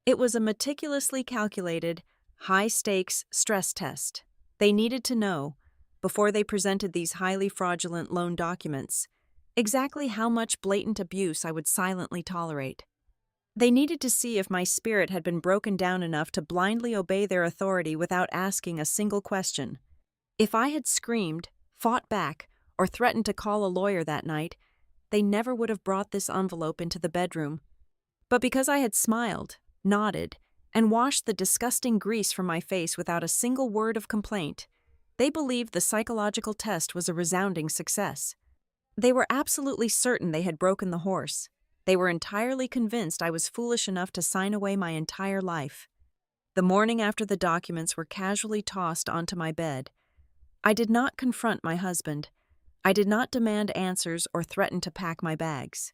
It was a meticulously calculated, high-stakes stress test. They needed to know, before they presented these highly fraudulent loan documents, exactly how much blatant abuse I would silently tolerate. They needed to see if my spirit had been broken down enough to blindly obey their authority without asking a single question. If I had screamed, fought back, or threatened to call a lawyer that night, they never would have brought this envelope into the bedroom. But because I had smiled, nodded, and washed the disgusting grease from my face without a single word of complaint, they believed the psychological test was a resounding success. They were absolutely certain they had broken the horse. They were entirely convinced I was foolish enough to sign away my entire life. The morning after the documents were casually tossed onto my bed, I did not confront my husband. I did not demand answers or threaten to pack my bags.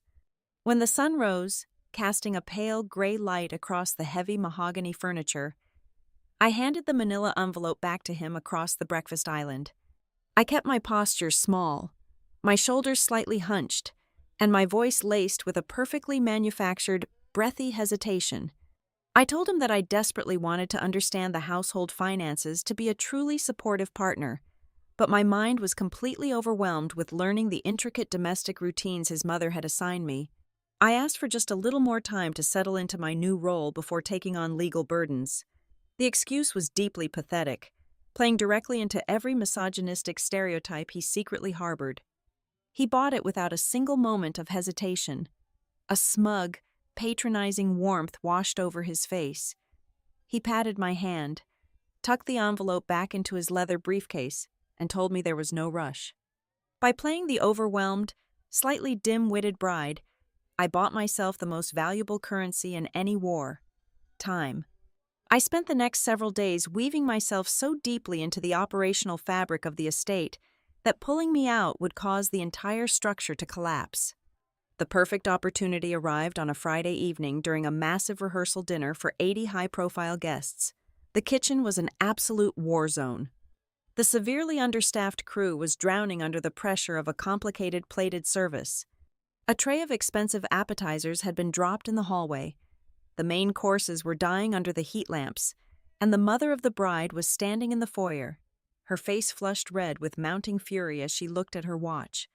When the sun rose, casting a pale gray light across the heavy mahogany furniture, I handed the manila envelope back to him across the breakfast island. I kept my posture small, my shoulders slightly hunched, and my voice laced with a perfectly manufactured, breathy hesitation. I told him that I desperately wanted to understand the household finances to be a truly supportive partner, but my mind was completely overwhelmed with learning the intricate domestic routines his mother had assigned me. I asked for just a little more time to settle into my new role before taking on legal burdens. The excuse was deeply pathetic, playing directly into every misogynistic stereotype he secretly harbored. He bought it without a single moment of hesitation. A smug, patronizing warmth washed over his face. He patted my hand, tucked the envelope back into his leather briefcase, and told me there was no rush. By playing the overwhelmed, slightly dim-witted bride, I bought myself the most valuable currency in any war: time. I spent the next several days weaving myself so deeply into the operational fabric of the estate that pulling me out would cause the entire structure to collapse. The perfect opportunity arrived on a Friday evening during a massive rehearsal dinner for 80 high-profile guests. The kitchen was an absolute war zone. The severely understaffed crew was drowning under the pressure of a complicated plated service. A tray of expensive appetizers had been dropped in the hallway. The main courses were dying under the heat lamps, and the mother of the bride was standing in the foyer, her face flushed red with mounting fury as she looked at her watch.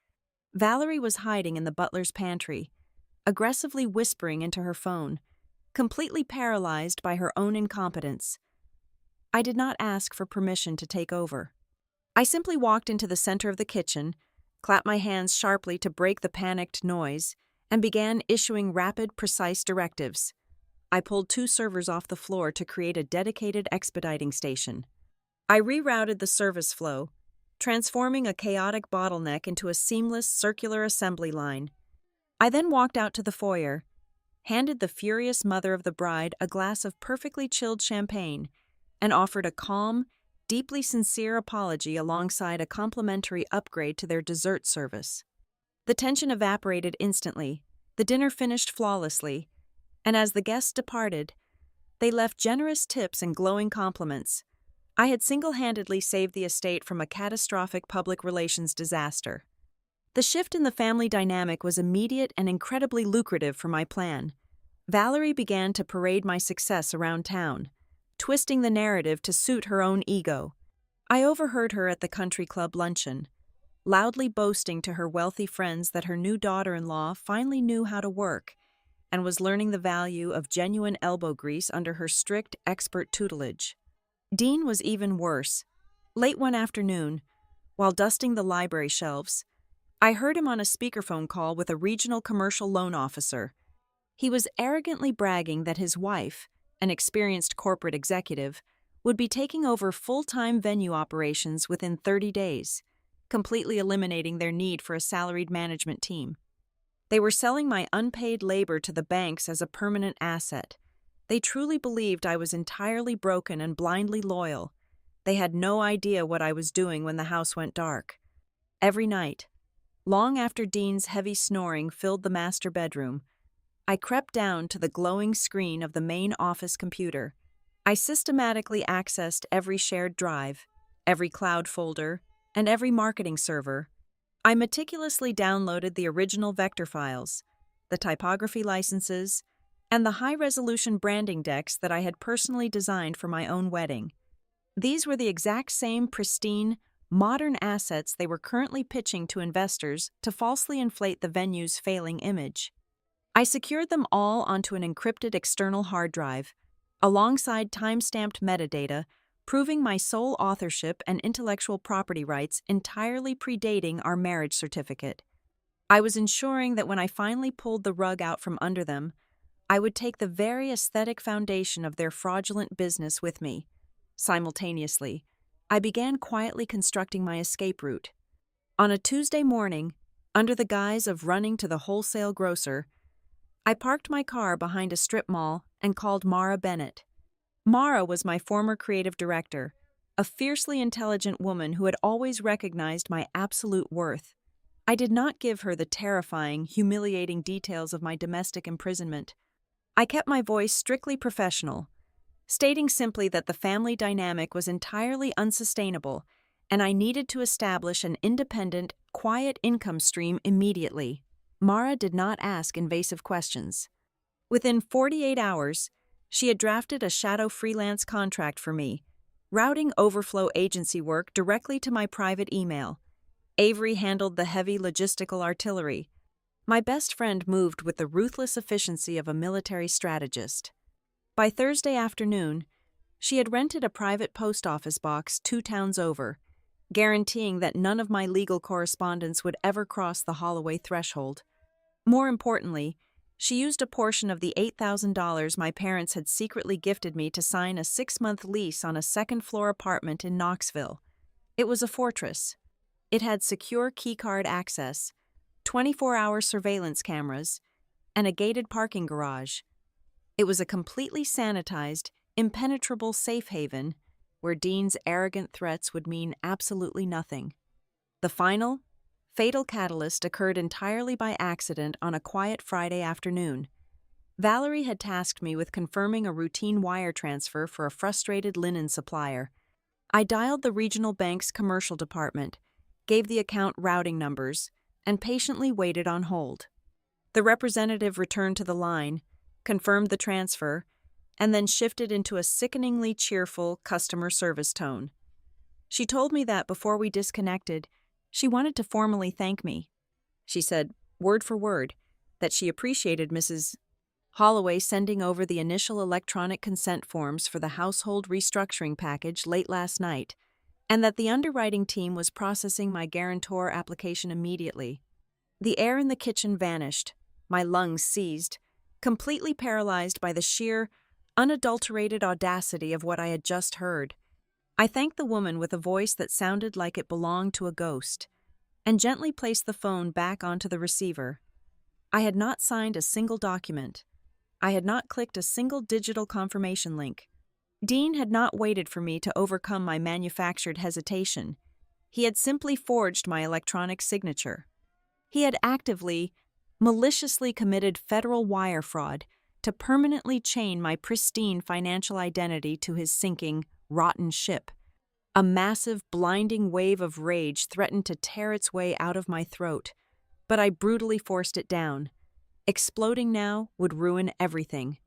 Valerie was hiding in the butler's pantry, aggressively whispering into her phone, completely paralyzed by her own incompetence. I did not ask for permission to take over. I simply walked into the center of the kitchen, clapped my hands sharply to break the panicked noise, and began issuing rapid, precise directives. I pulled 2 servers off the floor to create a dedicated expediting station. I rerouted the service flow, transforming a chaotic bottleneck into a seamless circular assembly line. I then walked out to the foyer, handed the furious mother of the bride a glass of perfectly chilled champagne, and offered a calm, deeply sincere apology alongside a complimentary upgrade to their dessert service. The tension evaporated instantly, the dinner finished flawlessly, and as the guests departed, they left generous tips and glowing compliments. I had single-handedly saved the estate from a catastrophic public relations disaster. The shift in the family dynamic was immediate and incredibly lucrative for my plan. Valerie began to parade my success around town, twisting the narrative to suit her own ego. I overheard her at the country club luncheon, loudly boasting to her wealthy friends that her new daughter-in-law finally knew how to work and was learning the value of genuine elbow grease under her strict, expert tutelage. Dean was even worse. Late one afternoon, while dusting the library shelves, I heard him on a speakerphone call with a regional commercial loan officer. He was arrogantly bragging that his wife, an experienced corporate executive, would be taking over full-time venue operations within 30 days, completely eliminating their need for a salaried management team. They were selling my unpaid labor to the banks as a permanent asset. They truly believed I was entirely broken and blindly loyal. They had no idea what I was doing when the house went dark. Every night, long after Dean's heavy snoring filled the master bedroom, I crept down to the glowing screen of the main office computer. I systematically accessed every shared drive, every cloud folder, and every marketing server. I meticulously downloaded the original vector files, the typography licenses, and the high-resolution branding decks that I had personally designed for my own wedding. These were the exact same pristine, modern assets they were currently pitching to investors to falsely inflate the venue's failing image. I secured them all onto an encrypted external hard drive, alongside time-stamped metadata, proving my sole authorship and intellectual property rights entirely predating our marriage certificate. I was ensuring that when I finally pulled the rug out from under them, I would take the very aesthetic foundation of their fraudulent business with me. Simultaneously, I began quietly constructing my escape route. On a Tuesday morning, under the guise of running to the wholesale grocer, I parked my car behind a strip mall and called Mara Bennett. Mara was my former creative director, a fiercely intelligent woman who had always recognized my absolute worth. I did not give her the terrifying, humiliating details of my domestic imprisonment. I kept my voice strictly professional, stating simply that the family dynamic was entirely unsustainable and I needed to establish an independent, quiet income stream immediately. Mara did not ask invasive questions. Within 48 hours, she had drafted a shadow freelance contract for me, routing overflow agency work directly to my private email. Avery handled the heavy logistical artillery. My best friend moved with the ruthless efficiency of a military strategist. By Thursday afternoon, she had rented a private post office box 2 towns over, guaranteeing that none of my legal correspondence would ever cross the Holloway threshold. More importantly, she used a portion of the $8,000 my parents had secretly gifted me to sign a 6-month lease on a second-floor apartment in Knoxville. It was a fortress. It had secure keycard access, 24-hour surveillance cameras, and a gated parking garage. It was a completely sanitized, impenetrable safe haven where Dean's arrogant threats would mean absolutely nothing. The final, fatal catalyst occurred entirely by accident on a quiet Friday afternoon. Valerie had tasked me with confirming a routine wire transfer for a frustrated linen supplier. I dialed the regional bank's commercial department, gave the account routing numbers, and patiently waited on hold. The representative returned to the line, confirmed the transfer, and then shifted into a sickeningly cheerful customer service tone. She told me that before we disconnected, she wanted to formally thank me. She said, word for word, that she appreciated Mrs. Holloway sending over the initial electronic consent forms for the household restructuring package late last night, and that the underwriting team was processing my guarantor application immediately. The air in the kitchen vanished, my lungs seized, completely paralyzed by the sheer, unadulterated audacity of what I had just heard. I thanked the woman with a voice that sounded like it belonged to a ghost, and gently placed the phone back onto the receiver. I had not signed a single document. I had not clicked a single digital confirmation link. Dean had not waited for me to overcome my manufactured hesitation. He had simply forged my electronic signature. He had actively, maliciously committed federal wire fraud to permanently chain my pristine financial identity to his sinking, rotten ship. A massive, blinding wave of rage threatened to tear its way out of my throat, but I brutally forced it down. Exploding now would ruin everything.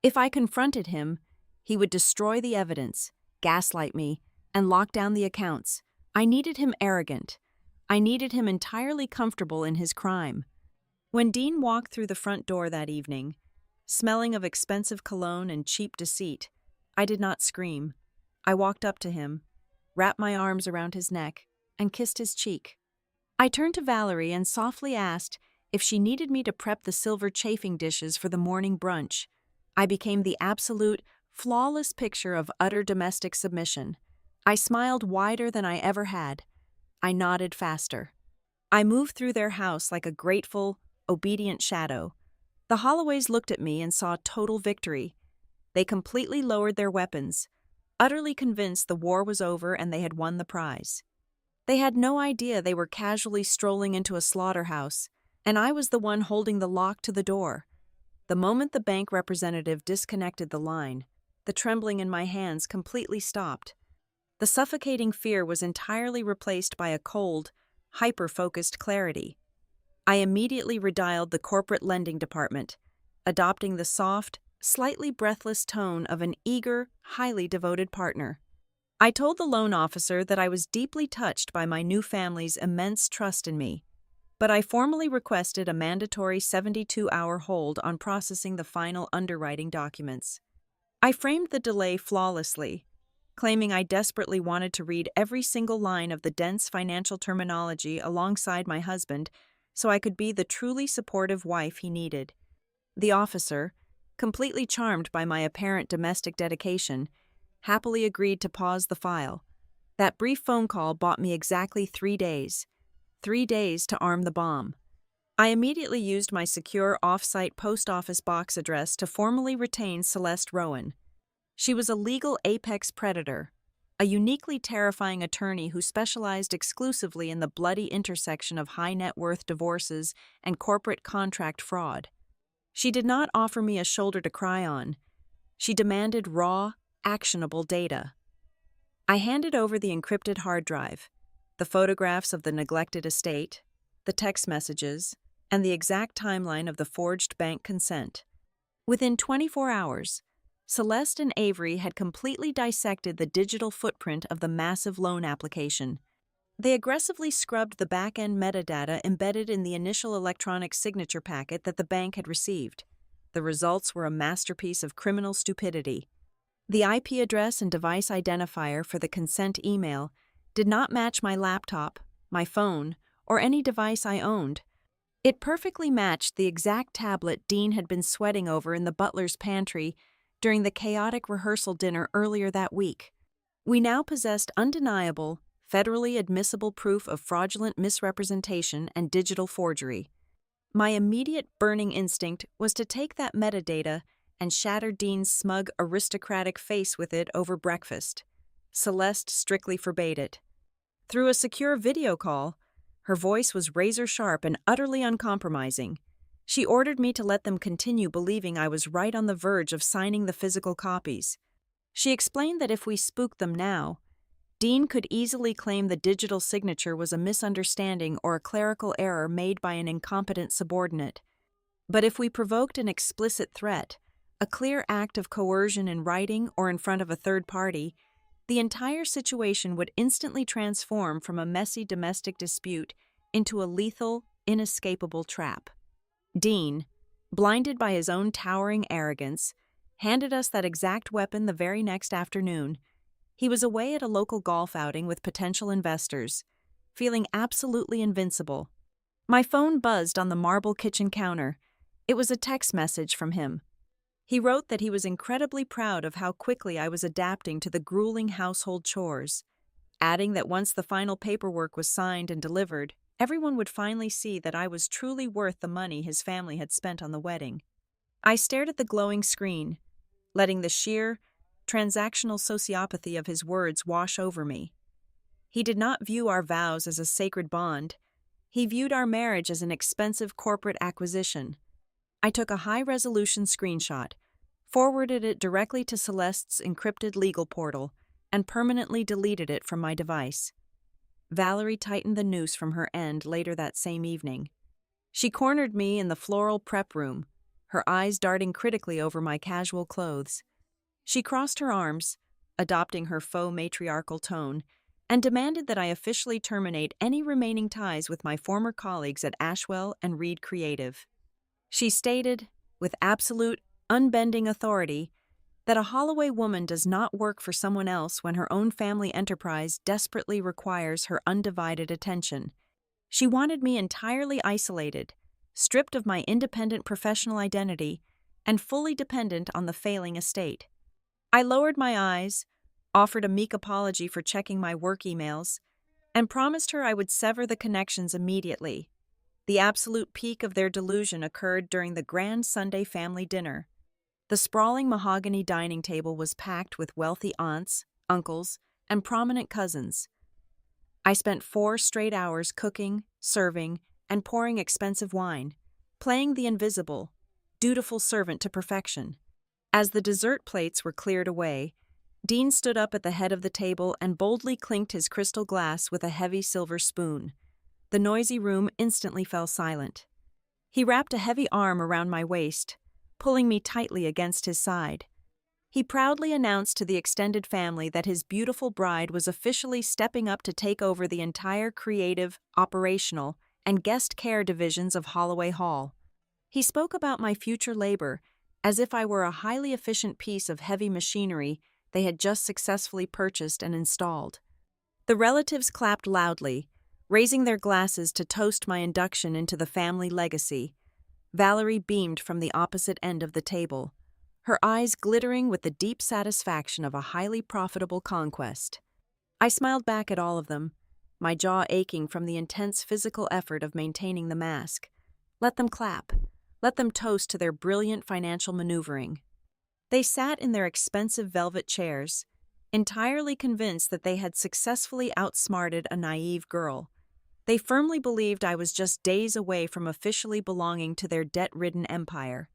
If I confronted him, he would destroy the evidence, gaslight me, and lock down the accounts. I needed him arrogant. I needed him entirely comfortable in his crime. When Dean walked through the front door that evening, smelling of expensive cologne and cheap deceit, I did not scream. I walked up to him, wrapped my arms around his neck, and kissed his cheek. I turned to Valerie and softly asked if she needed me to prep the silver chafing dishes for the morning brunch. I became the absolute, flawless picture of utter domestic submission. I smiled wider than I ever had. I nodded faster. I moved through their house like a grateful, obedient shadow. The Holloways looked at me and saw total victory. They completely lowered their weapons, utterly convinced the war was over and they had won the prize. They had no idea they were casually strolling into a slaughterhouse, and I was the one holding the lock to the door. The moment the bank representative disconnected the line, the trembling in my hands completely stopped. The suffocating fear was entirely replaced by a cold, hyper-focused clarity. I immediately redialed the corporate lending department, adopting the soft, slightly breathless tone of an eager, highly devoted partner. I told the loan officer that I was deeply touched by my new family's immense trust in me, but I formally requested a mandatory 72-hour hold on processing the final underwriting documents. I framed the delay flawlessly, claiming I desperately wanted to read every single line of the dense financial terminology alongside my husband so I could be the truly supportive wife he needed. The officer, completely charmed by my apparent domestic dedication, happily agreed to pause the file. That brief phone call bought me exactly 3 days. 3 days to arm the bomb. I immediately used my secure off-site post office box address to formally retain Celeste Rowan. She was a legal apex predator, a uniquely terrifying attorney who specialized exclusively in the bloody intersection of high net worth divorces and corporate contract fraud. She did not offer me a shoulder to cry on. She demanded raw, actionable data. I handed over the encrypted hard drive, the photographs of the neglected estate, the text messages, and the exact timeline of the forged bank consent. Within 24 hours, Celeste and Avery had completely dissected the digital footprint of the massive loan application. They aggressively scrubbed the back-end metadata embedded in the initial electronic signature packet that the bank had received. The results were a masterpiece of criminal stupidity. The IP address and device identifier for the consent email did not match my laptop, my phone, or any device I owned. It perfectly matched the exact tablet Dean had been sweating over in the butler's pantry during the chaotic rehearsal dinner earlier that week. We now possessed undeniable, federally admissible proof of fraudulent misrepresentation and digital forgery. My immediate burning instinct was to take that metadata and shatter Dean's smug, aristocratic face with it over breakfast. Celeste strictly forbade it. Through a secure video call, her voice was razor-sharp and utterly uncompromising. She ordered me to let them continue believing I was right on the verge of signing the physical copies. She explained that if we spooked them now, Dean could easily claim the digital signature was a misunderstanding or a clerical error made by an incompetent subordinate. But if we provoked an explicit threat, a clear act of coercion in writing or in front of a third party, the entire situation would instantly transform from a messy domestic dispute into a lethal, inescapable trap. Dean, blinded by his own towering arrogance, handed us that exact weapon the very next afternoon. He was away at a local golf outing with potential investors, feeling absolutely invincible. My phone buzzed on the marble kitchen counter. It was a text message from him. He wrote that he was incredibly proud of how quickly I was adapting to the grueling household chores, adding that once the final paperwork was signed and delivered, everyone would finally see that I was truly worth the money his family had spent on the wedding. I stared at the glowing screen, letting the sheer, transactional sociopathy of his words wash over me. He did not view our vows as a sacred bond. He viewed our marriage as an expensive corporate acquisition. I took a high-resolution screenshot, forwarded it directly to Celeste's encrypted legal portal, and permanently deleted it from my device. Valerie tightened the noose from her end later that same evening. She cornered me in the floral prep room, her eyes darting critically over my casual clothes. She crossed her arms, adopting her faux matriarchal tone, and demanded that I officially terminate any remaining ties with my former colleagues at Ashwell and Reed Creative. She stated, with absolute, unbending authority, that a Holloway woman does not work for someone else when her own family enterprise desperately requires her undivided attention. She wanted me entirely isolated, stripped of my independent professional identity, and fully dependent on the failing estate. I lowered my eyes, offered a meek apology for checking my work emails, and promised her I would sever the connections immediately. The absolute peak of their delusion occurred during the grand Sunday family dinner. The sprawling mahogany dining table was packed with wealthy aunts, uncles, and prominent cousins. I spent 4 straight hours cooking, serving, and pouring expensive wine, playing the invisible, dutiful servant to perfection. As the dessert plates were cleared away, Dean stood up at the head of the table and boldly clinked his crystal glass with a heavy silver spoon. The noisy room instantly fell silent. He wrapped a heavy arm around my waist, pulling me tightly against his side. He proudly announced to the extended family that his beautiful bride was officially stepping up to take over the entire creative, operational, and guest care divisions of Holloway Hall. He spoke about my future labor as if I were a highly efficient piece of heavy machinery they had just successfully purchased and installed. The relatives clapped loudly, raising their glasses to toast my induction into the family legacy. Valerie beamed from the opposite end of the table, her eyes glittering with the deep satisfaction of a highly profitable conquest. I smiled back at all of them, my jaw aching from the intense physical effort of maintaining the mask. Let them clap. Let them toast to their brilliant financial maneuvering. They sat in their expensive velvet chairs, entirely convinced that they had successfully outsmarted a naive girl. They firmly believed I was just days away from officially belonging to their debt-ridden empire.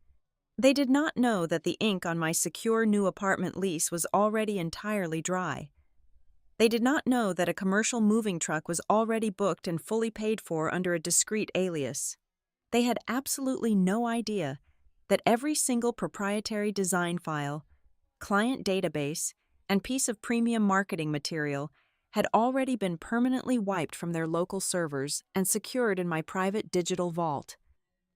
They did not know that the ink on my secure new apartment lease was already entirely dry. They did not know that a commercial moving truck was already booked and fully paid for under a discreet alias. They had absolutely no idea that every single proprietary design file, client database, and piece of premium marketing material had already been permanently wiped from their local servers and secured in my private digital vault.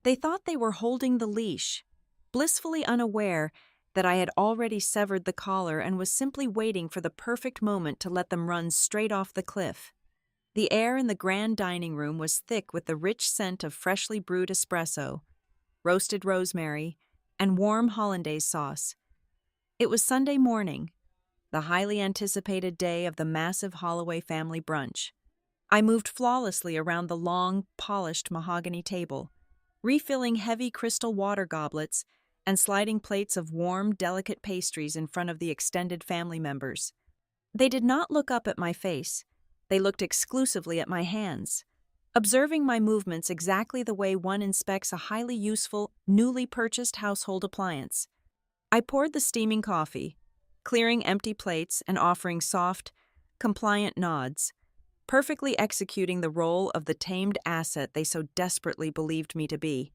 They thought they were holding the leash, blissfully unaware that I had already severed the collar and was simply waiting for the perfect moment to let them run straight off the cliff. The air in the grand dining room was thick with the rich scent of freshly brewed espresso, roasted rosemary, and warm hollandaise sauce. It was Sunday morning, the highly anticipated day of the massive Holloway family brunch. I moved flawlessly around the long, polished mahogany table, refilling heavy crystal water goblets and sliding plates of warm, delicate pastries in front of the extended family members. They did not look up at my face. They looked exclusively at my hands, observing my movements exactly the way one inspects a highly useful, newly purchased household appliance. I poured the steaming coffee, clearing empty plates and offering soft, compliant nods, perfectly executing the role of the tamed asset they so desperately believed me to be.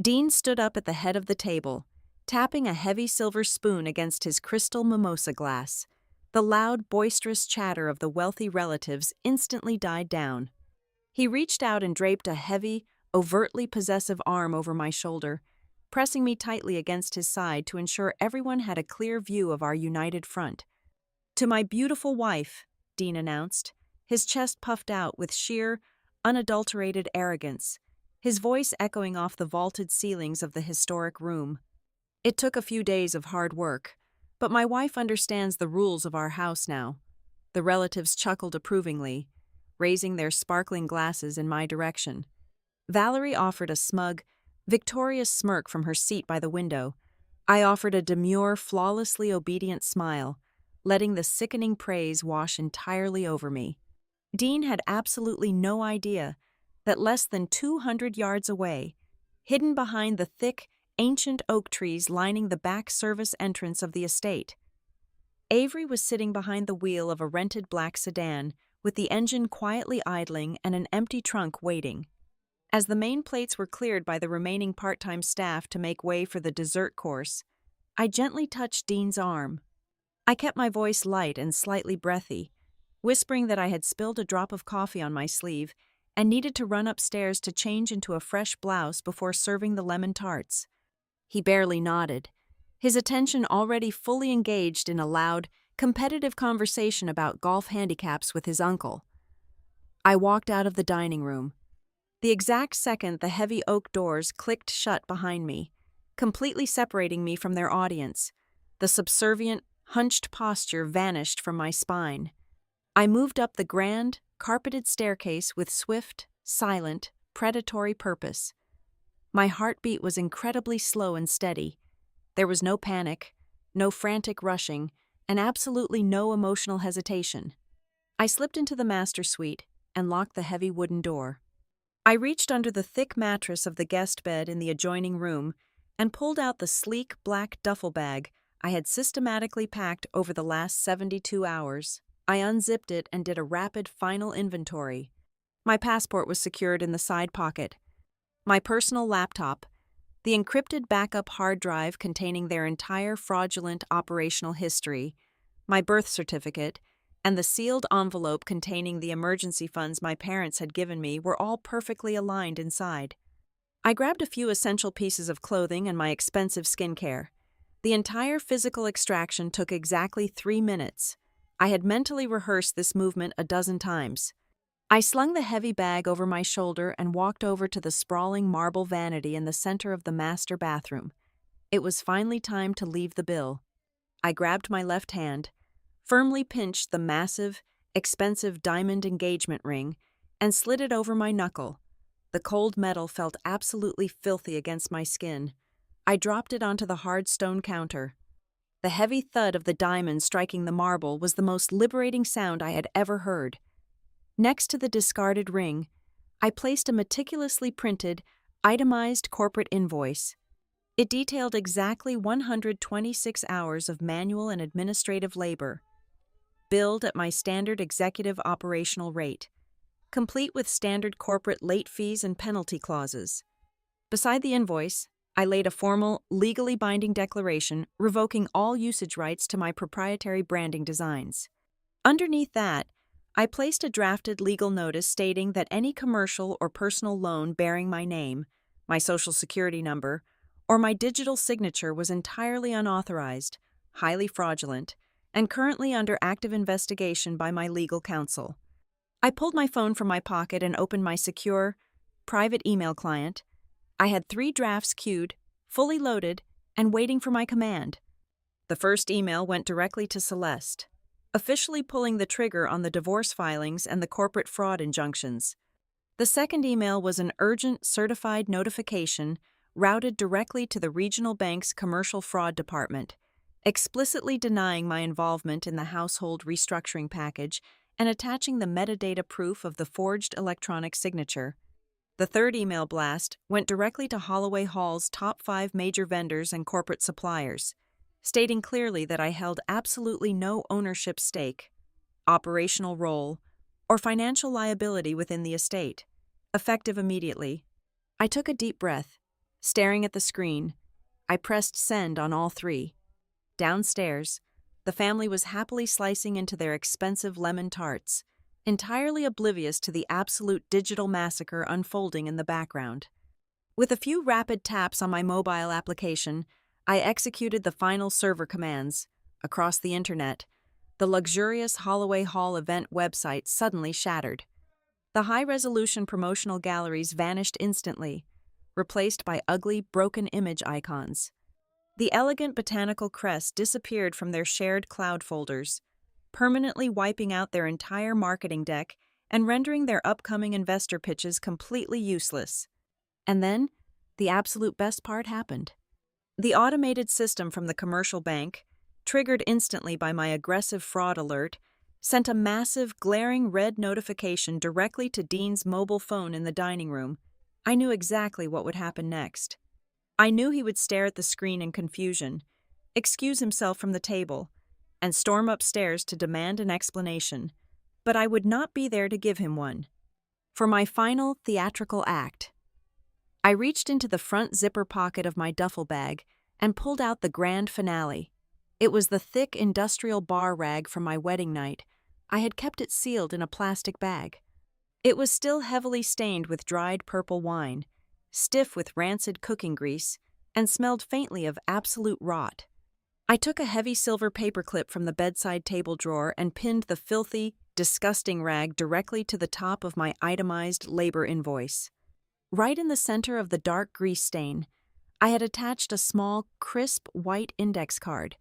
Dean stood up at the head of the table, tapping a heavy silver spoon against his crystal mimosa glass. The loud, boisterous chatter of the wealthy relatives instantly died down. He reached out and draped a heavy, overtly possessive arm over my shoulder, pressing me tightly against his side to ensure everyone had a clear view of our united front. "To my beautiful wife," Dean announced, his chest puffed out with sheer, unadulterated arrogance, his voice echoing off the vaulted ceilings of the historic room. "It took a few days of hard work, but my wife understands the rules of our house now." The relatives chuckled approvingly, raising their sparkling glasses in my direction. Valerie offered a smug, victorious smirk from her seat by the window. I offered a demure, flawlessly obedient smile, letting the sickening praise wash entirely over me. Dean had absolutely no idea that less than 200 yards away, hidden behind the thick, ancient oak trees lining the back service entrance of the estate, Avery was sitting behind the wheel of a rented black sedan, with the engine quietly idling and an empty trunk waiting. As the main plates were cleared by the remaining part-time staff to make way for the dessert course, I gently touched Dean's arm. I kept my voice light and slightly breathy, whispering that I had spilled a drop of coffee on my sleeve and needed to run upstairs to change into a fresh blouse before serving the lemon tarts. He barely nodded, his attention already fully engaged in a loud, competitive conversation about golf handicaps with his uncle. I walked out of the dining room. The exact second the heavy oak doors clicked shut behind me, completely separating me from their audience, the subservient, hunched posture vanished from my spine. I moved up the grand, carpeted staircase with swift, silent, predatory purpose. My heartbeat was incredibly slow and steady. There was no panic, no frantic rushing, and absolutely no emotional hesitation. I slipped into the master suite and locked the heavy wooden door. I reached under the thick mattress of the guest bed in the adjoining room and pulled out the sleek black duffel bag I had systematically packed over the last 72 hours. I unzipped it and did a rapid final inventory. My passport was secured in the side pocket. My personal laptop, the encrypted backup hard drive containing their entire fraudulent operational history, my birth certificate, and the sealed envelope containing the emergency funds my parents had given me were all perfectly aligned inside. I grabbed a few essential pieces of clothing and my expensive skincare. The entire physical extraction took exactly 3 minutes. I had mentally rehearsed this movement a dozen times. I slung the heavy bag over my shoulder and walked over to the sprawling marble vanity in the center of the master bathroom. It was finally time to leave the bill. I grabbed my left hand, firmly pinched the massive, expensive diamond engagement ring, and slid it over my knuckle. The cold metal felt absolutely filthy against my skin. I dropped it onto the hard stone counter. The heavy thud of the diamond striking the marble was the most liberating sound I had ever heard. Next to the discarded ring, I placed a meticulously printed, itemized corporate invoice. It detailed exactly 126 hours of manual and administrative labor, billed at my standard executive operational rate, complete with standard corporate late fees and penalty clauses. Beside the invoice, I laid a formal, legally binding declaration revoking all usage rights to my proprietary branding designs. Underneath that, I placed a drafted legal notice stating that any commercial or personal loan bearing my name, my social security number, or my digital signature was entirely unauthorized, highly fraudulent, and currently under active investigation by my legal counsel. I pulled my phone from my pocket and opened my secure, private email client. I had 3 drafts queued, fully loaded, and waiting for my command. The first email went directly to Celeste, officially pulling the trigger on the divorce filings and the corporate fraud injunctions. The second email was an urgent certified notification routed directly to the regional bank's commercial fraud department, explicitly denying my involvement in the household restructuring package and attaching the metadata proof of the forged electronic signature. The third email blast went directly to Holloway Hall's top 5 major vendors and corporate suppliers, stating clearly that I held absolutely no ownership stake, operational role, or financial liability within the estate, effective immediately. I took a deep breath. Staring at the screen, I pressed send on all 3. Downstairs, the family was happily slicing into their expensive lemon tarts, entirely oblivious to the absolute digital massacre unfolding in the background. With a few rapid taps on my mobile application, I executed the final server commands. Across the internet, the luxurious Holloway Hall event website suddenly shattered. The high-resolution promotional galleries vanished instantly, replaced by ugly, broken image icons. The elegant botanical crest disappeared from their shared cloud folders, permanently wiping out their entire marketing deck and rendering their upcoming investor pitches completely useless. And then, the absolute best part happened. The automated system from the commercial bank, triggered instantly by my aggressive fraud alert, sent a massive, glaring red notification directly to Dean's mobile phone in the dining room. I knew exactly what would happen next. I knew he would stare at the screen in confusion, excuse himself from the table, and storm upstairs to demand an explanation, but I would not be there to give him one. For my final theatrical act, I reached into the front zipper pocket of my duffel bag and pulled out the grand finale. It was the thick industrial bar rag from my wedding night. I had kept it sealed in a plastic bag. It was still heavily stained with dried purple wine, stiff with rancid cooking grease, and smelled faintly of absolute rot. I took a heavy silver paperclip from the bedside table drawer and pinned the filthy, disgusting rag directly to the top of my itemized labor invoice. Right in the center of the dark grease stain, I had attached a small, crisp white index card.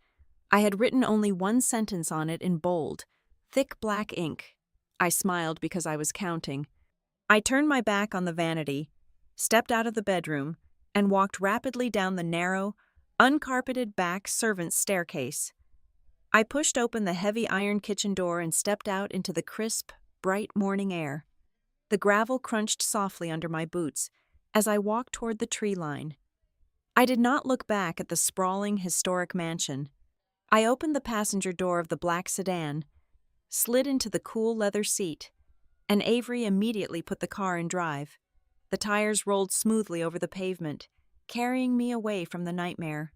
I had written only one sentence on it in bold, thick black ink. I smiled because I was counting. I turned my back on the vanity, stepped out of the bedroom, and walked rapidly down the narrow, uncarpeted back servant's staircase. I pushed open the heavy iron kitchen door and stepped out into the crisp, bright morning air. The gravel crunched softly under my boots as I walked toward the tree line. I did not look back at the sprawling, historic mansion. I opened the passenger door of the black sedan, slid into the cool leather seat, and Avery immediately put the car in drive. The tires rolled smoothly over the pavement, carrying me away from the nightmare.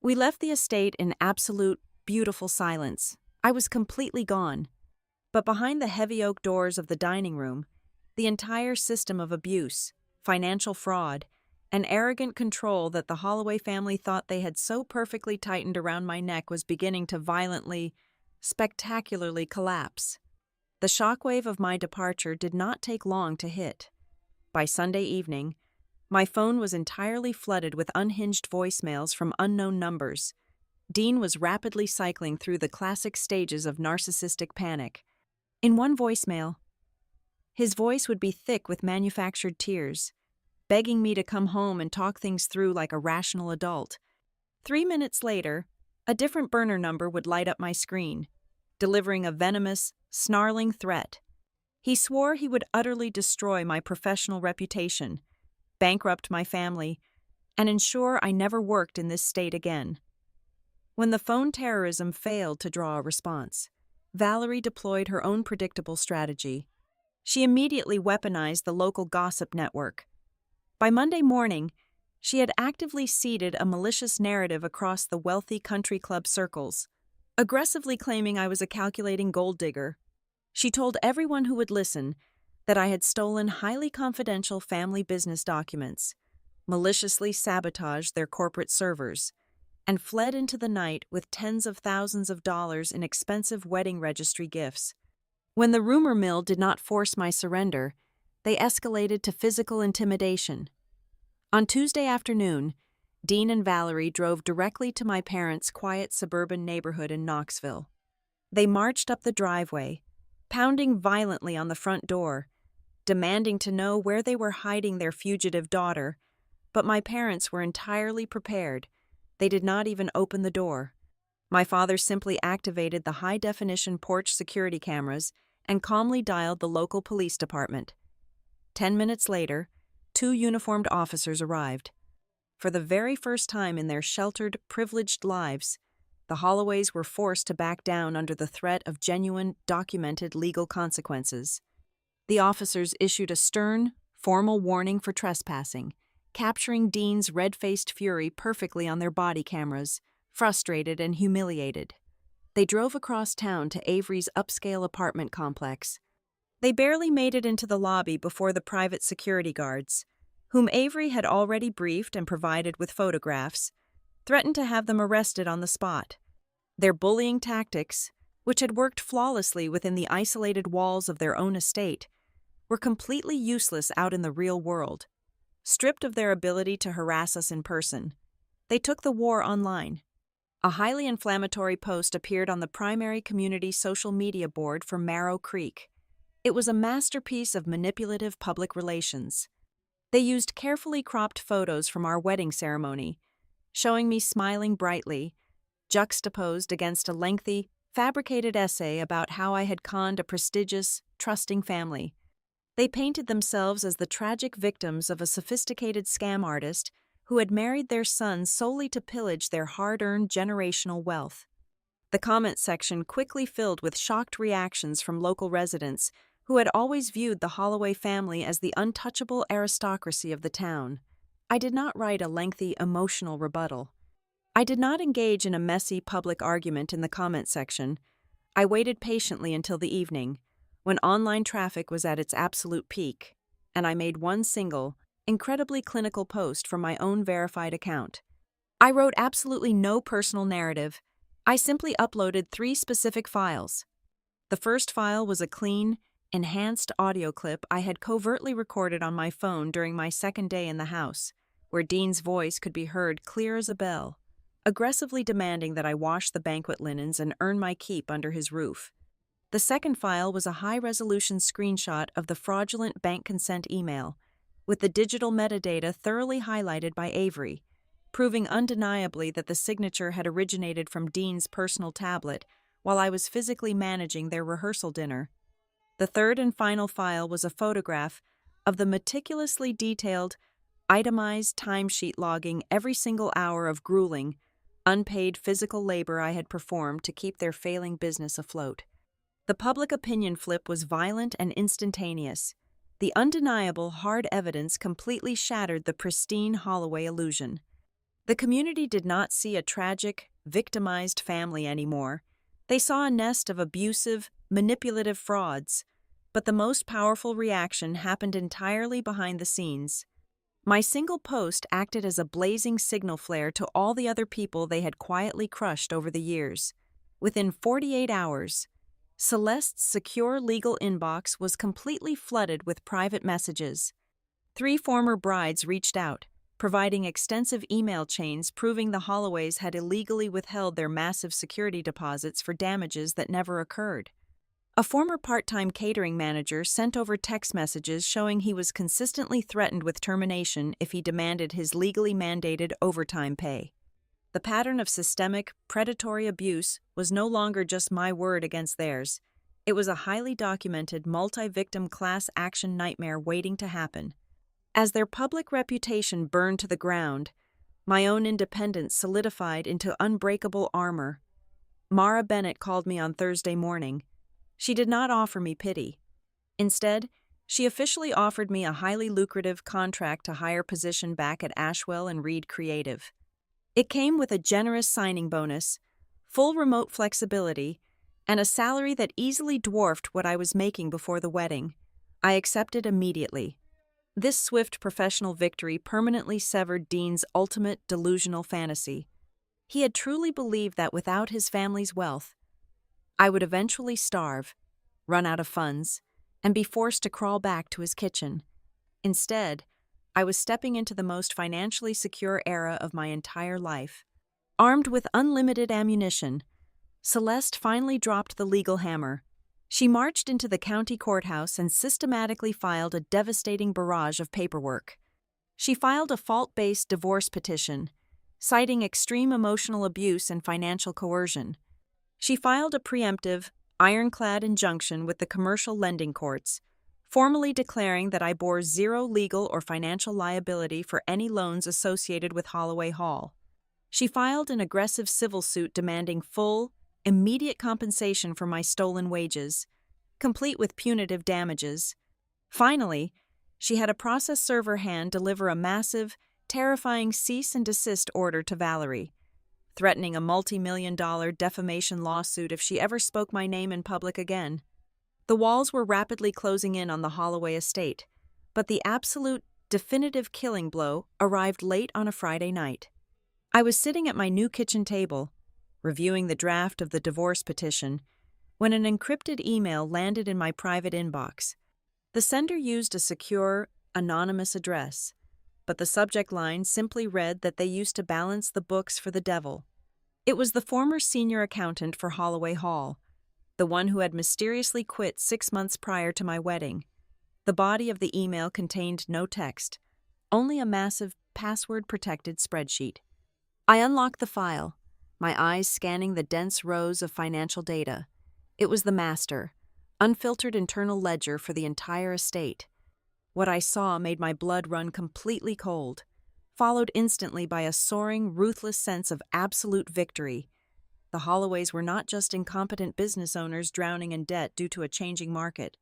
We left the estate in absolute, beautiful silence. I was completely gone. But behind the heavy oak doors of the dining room, the entire system of abuse, financial fraud, and arrogant control that the Holloway family thought they had so perfectly tightened around my neck was beginning to violently, spectacularly collapse. The shockwave of my departure did not take long to hit. By Sunday evening, my phone was entirely flooded with unhinged voicemails from unknown numbers. Dean was rapidly cycling through the classic stages of narcissistic panic. In one voicemail, his voice would be thick with manufactured tears, begging me to come home and talk things through like a rational adult. 3 minutes later, a different burner number would light up my screen, delivering a venomous, snarling threat. He swore he would utterly destroy my professional reputation, bankrupt my family, and ensure I never worked in this state again. When the phone terrorism failed to draw a response, Valerie deployed her own predictable strategy. She immediately weaponized the local gossip network. By Monday morning, she had actively seeded a malicious narrative across the wealthy country club circles, aggressively claiming I was a calculating gold digger. She told everyone who would listen that I had stolen highly confidential family business documents, maliciously sabotaged their corporate servers, and fled into the night with tens of thousands of dollars in expensive wedding registry gifts. When the rumor mill did not force my surrender, they escalated to physical intimidation. On Tuesday afternoon, Dean and Valerie drove directly to my parents' quiet suburban neighborhood in Knoxville. They marched up the driveway, pounding violently on the front door, demanding to know where they were hiding their fugitive daughter, but my parents were entirely prepared. They did not even open the door. My father simply activated the high-definition porch security cameras and calmly dialed the local police department. 10 minutes later, 2 uniformed officers arrived. For the very first time in their sheltered, privileged lives, the Holloways were forced to back down under the threat of genuine, documented legal consequences. The officers issued a stern, formal warning for trespassing, capturing Dean's red-faced fury perfectly on their body cameras, frustrated and humiliated. They drove across town to Avery's upscale apartment complex. They barely made it into the lobby before the private security guards, whom Avery had already briefed and provided with photographs, threatened to have them arrested on the spot. Their bullying tactics, which had worked flawlessly within the isolated walls of their own estate, were completely useless out in the real world. Stripped of their ability to harass us in person, they took the war online. A highly inflammatory post appeared on the primary community social media board for Marrow Creek. It was a masterpiece of manipulative public relations. They used carefully cropped photos from our wedding ceremony, showing me smiling brightly, juxtaposed against a lengthy, fabricated essay about how I had conned a prestigious, trusting family. They painted themselves as the tragic victims of a sophisticated scam artist who had married their son solely to pillage their hard-earned generational wealth. The comment section quickly filled with shocked reactions from local residents who had always viewed the Holloway family as the untouchable aristocracy of the town. I did not write a lengthy, emotional rebuttal. I did not engage in a messy public argument in the comment section. I waited patiently until the evening, when online traffic was at its absolute peak, and I made one single, incredibly clinical post from my own verified account. I wrote absolutely no personal narrative. I simply uploaded 3 specific files. The first file was a clean, enhanced audio clip I had covertly recorded on my phone during my second day in the house, where Dean's voice could be heard clear as a bell, aggressively demanding that I wash the banquet linens and earn my keep under his roof. The second file was a high-resolution screenshot of the fraudulent bank consent email, with the digital metadata thoroughly highlighted by Avery, proving undeniably that the signature had originated from Dean's personal tablet while I was physically managing their rehearsal dinner. The third and final file was a photograph of the meticulously detailed, itemized timesheet logging every single hour of grueling, unpaid physical labor I had performed to keep their failing business afloat. The public opinion flip was violent and instantaneous. The undeniable hard evidence completely shattered the pristine Holloway illusion. The community did not see a tragic, victimized family anymore. They saw a nest of abusive, manipulative frauds. But the most powerful reaction happened entirely behind the scenes. My single post acted as a blazing signal flare to all the other people they had quietly crushed over the years. Within 48 hours, Celeste's secure legal inbox was completely flooded with private messages. 3 former brides reached out, providing extensive email chains proving the Holloways had illegally withheld their massive security deposits for damages that never occurred. A former part-time catering manager sent over text messages showing he was consistently threatened with termination if he demanded his legally mandated overtime pay. The pattern of systemic, predatory abuse was no longer just my word against theirs. It was a highly documented, multi-victim class action nightmare waiting to happen. As their public reputation burned to the ground, my own independence solidified into unbreakable armor. Mara Bennett called me on Thursday morning. She did not offer me pity. Instead, she officially offered me a highly lucrative contract to hire position back at Ashwell and Reed Creative. It came with a generous signing bonus, full remote flexibility, and a salary that easily dwarfed what I was making before the wedding. I accepted immediately. This swift professional victory permanently severed Dean's ultimate delusional fantasy. He had truly believed that without his family's wealth, I would eventually starve, run out of funds, and be forced to crawl back to his kitchen. Instead, I was stepping into the most financially secure era of my entire life. Armed with unlimited ammunition, Celeste finally dropped the legal hammer. She marched into the county courthouse and systematically filed a devastating barrage of paperwork. She filed a fault-based divorce petition, citing extreme emotional abuse and financial coercion. She filed a preemptive, ironclad injunction with the commercial lending courts, formally declaring that I bore zero legal or financial liability for any loans associated with Holloway Hall. She filed an aggressive civil suit demanding full, immediate compensation for my stolen wages, complete with punitive damages. Finally, she had a process server hand deliver a massive, terrifying cease and desist order to Valerie, threatening a multi-million-dollar defamation lawsuit if she ever spoke my name in public again. The walls were rapidly closing in on the Holloway estate, but the absolute, definitive killing blow arrived late on a Friday night. I was sitting at my new kitchen table, reviewing the draft of the divorce petition, when an encrypted email landed in my private inbox. The sender used a secure, anonymous address, but the subject line simply read that they used to balance the books for the devil. It was the former senior accountant for Holloway Hall, the one who had mysteriously quit 6 months prior to my wedding. The body of the email contained no text, only a massive, password-protected spreadsheet. I unlocked the file, my eyes scanning the dense rows of financial data. It was the master, unfiltered internal ledger for the entire estate. What I saw made my blood run completely cold, followed instantly by a soaring, ruthless sense of absolute victory. The Holloways were not just incompetent business owners drowning in debt due to a changing market.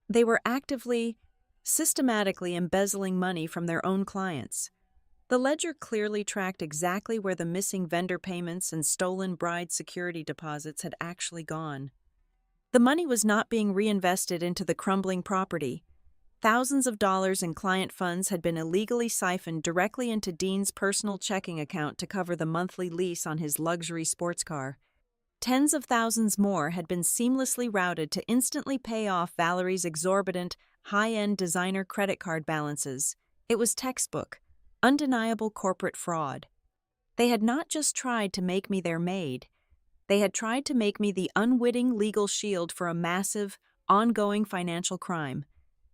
They were actively, systematically embezzling money from their own clients. The ledger clearly tracked exactly where the missing vendor payments and stolen bride security deposits had actually gone. The money was not being reinvested into the crumbling property. Thousands of dollars in client funds had been illegally siphoned directly into Dean's personal checking account to cover the monthly lease on his luxury sports car. Tens of thousands more had been seamlessly routed to instantly pay off Valerie's exorbitant, high-end designer credit card balances. It was textbook, undeniable corporate fraud. They had not just tried to make me their maid. They had tried to make me the unwitting legal shield for a massive, ongoing financial crime.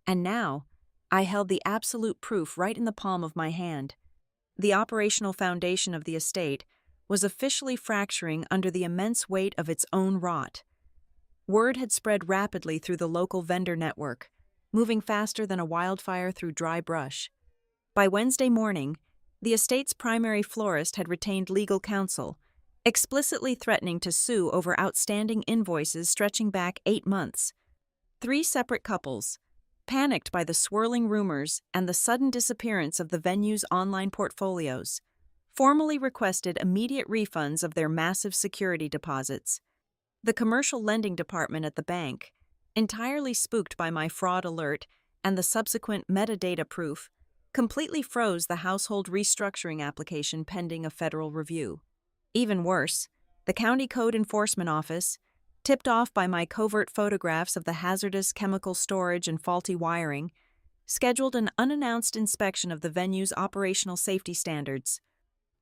And now, I held the absolute proof right in the palm of my hand. The operational foundation of the estate was officially fracturing under the immense weight of its own rot. Word had spread rapidly through the local vendor network, moving faster than a wildfire through dry brush. By Wednesday morning, the estate's primary florist had retained legal counsel, explicitly threatening to sue over outstanding invoices stretching back 8 months. 3 separate couples, panicked by the swirling rumors and the sudden disappearance of the venue's online portfolios, formally requested immediate refunds of their massive security deposits. The commercial lending department at the bank, entirely spooked by my fraud alert and the subsequent metadata proof, completely froze the household restructuring application pending a federal review. Even worse, the county code enforcement office, tipped off by my covert photographs of the hazardous chemical storage and faulty wiring, scheduled an unannounced inspection of the venue's operational safety standards.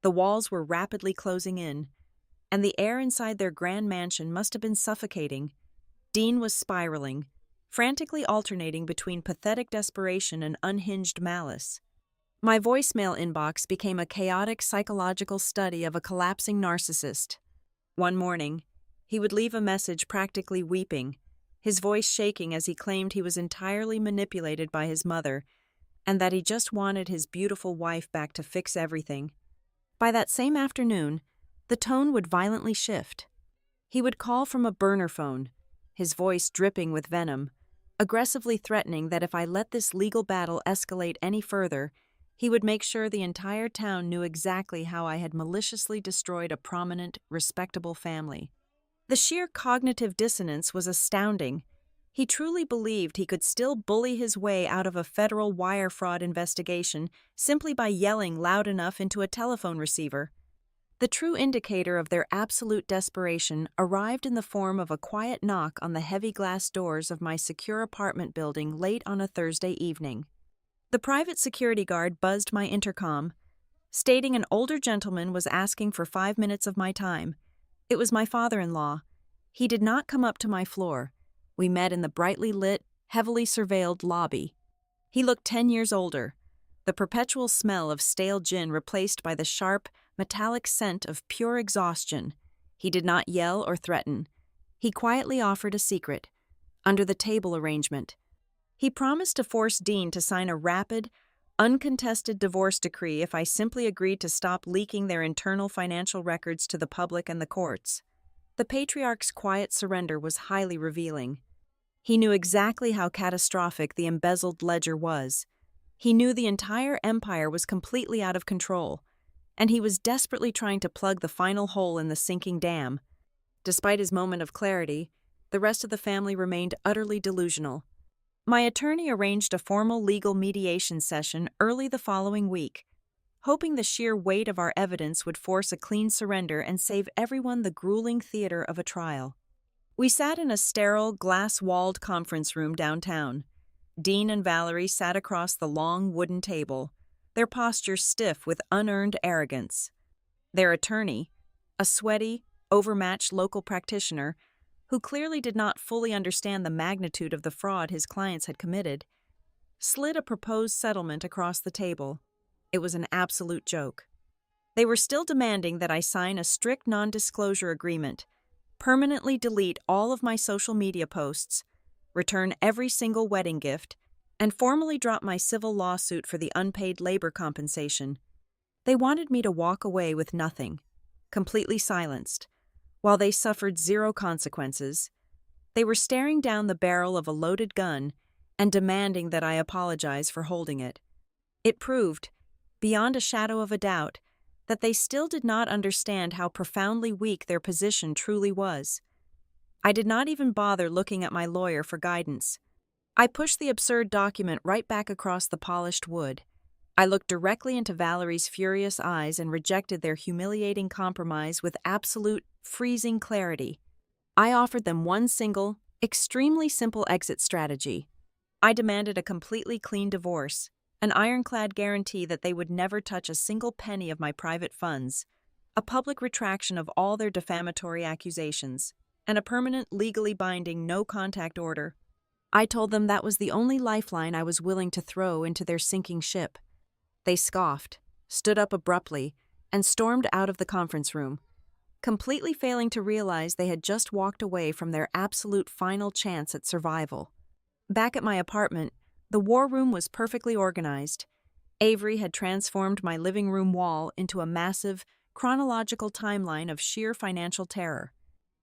The walls were rapidly closing in, and the air inside their grand mansion must have been suffocating. Dean was spiraling, frantically alternating between pathetic desperation and unhinged malice. My voicemail inbox became a chaotic psychological study of a collapsing narcissist. One morning, he would leave a message practically weeping, his voice shaking as he claimed he was entirely manipulated by his mother and that he just wanted his beautiful wife back to fix everything. By that same afternoon, the tone would violently shift. He would call from a burner phone, his voice dripping with venom, aggressively threatening that if I let this legal battle escalate any further, he would make sure the entire town knew exactly how I had maliciously destroyed a prominent, respectable family. The sheer cognitive dissonance was astounding. He truly believed he could still bully his way out of a federal wire fraud investigation simply by yelling loud enough into a telephone receiver. The true indicator of their absolute desperation arrived in the form of a quiet knock on the heavy glass doors of my secure apartment building late on a Thursday evening. The private security guard buzzed my intercom, stating an older gentleman was asking for 5 minutes of my time. It was my father-in-law. He did not come up to my floor. We met in the brightly lit, heavily surveilled lobby. He looked 10 years older, the perpetual smell of stale gin replaced by the sharp, metallic scent of pure exhaustion. He did not yell or threaten. He quietly offered a secret, under the table arrangement. He promised to force Dean to sign a rapid, uncontested divorce decree if I simply agreed to stop leaking their internal financial records to the public and the courts. The patriarch's quiet surrender was highly revealing. He knew exactly how catastrophic the embezzled ledger was. He knew the entire empire was completely out of control, and he was desperately trying to plug the final hole in the sinking dam. Despite his moment of clarity, the rest of the family remained utterly delusional. My attorney arranged a formal legal mediation session early the following week, hoping the sheer weight of our evidence would force a clean surrender and save everyone the grueling theater of a trial. We sat in a sterile, glass-walled conference room downtown. Dean and Valerie sat across the long wooden table, their postures stiff with unearned arrogance. Their attorney, a sweaty, overmatched local practitioner, who clearly did not fully understand the magnitude of the fraud his clients had committed, slid a proposed settlement across the table. It was an absolute joke. They were still demanding that I sign a strict non-disclosure agreement, permanently delete all of my social media posts, return every single wedding gift, and formally drop my civil lawsuit for the unpaid labor compensation. They wanted me to walk away with nothing, completely silenced. While they suffered zero consequences, they were staring down the barrel of a loaded gun and demanding that I apologize for holding it. It proved, beyond a shadow of a doubt, that they still did not understand how profoundly weak their position truly was. I did not even bother looking at my lawyer for guidance. I pushed the absurd document right back across the polished wood. I looked directly into Valerie's furious eyes and rejected their humiliating compromise with absolute, freezing clarity. I offered them one single, extremely simple exit strategy. I demanded a completely clean divorce, an ironclad guarantee that they would never touch a single penny of my private funds, a public retraction of all their defamatory accusations, and a permanent, legally binding no-contact order. I told them that was the only lifeline I was willing to throw into their sinking ship. They scoffed, stood up abruptly, and stormed out of the conference room, completely failing to realize they had just walked away from their absolute final chance at survival. Back at my apartment, the war room was perfectly organized. Avery had transformed my living room wall into a massive, chronological timeline of sheer financial terror.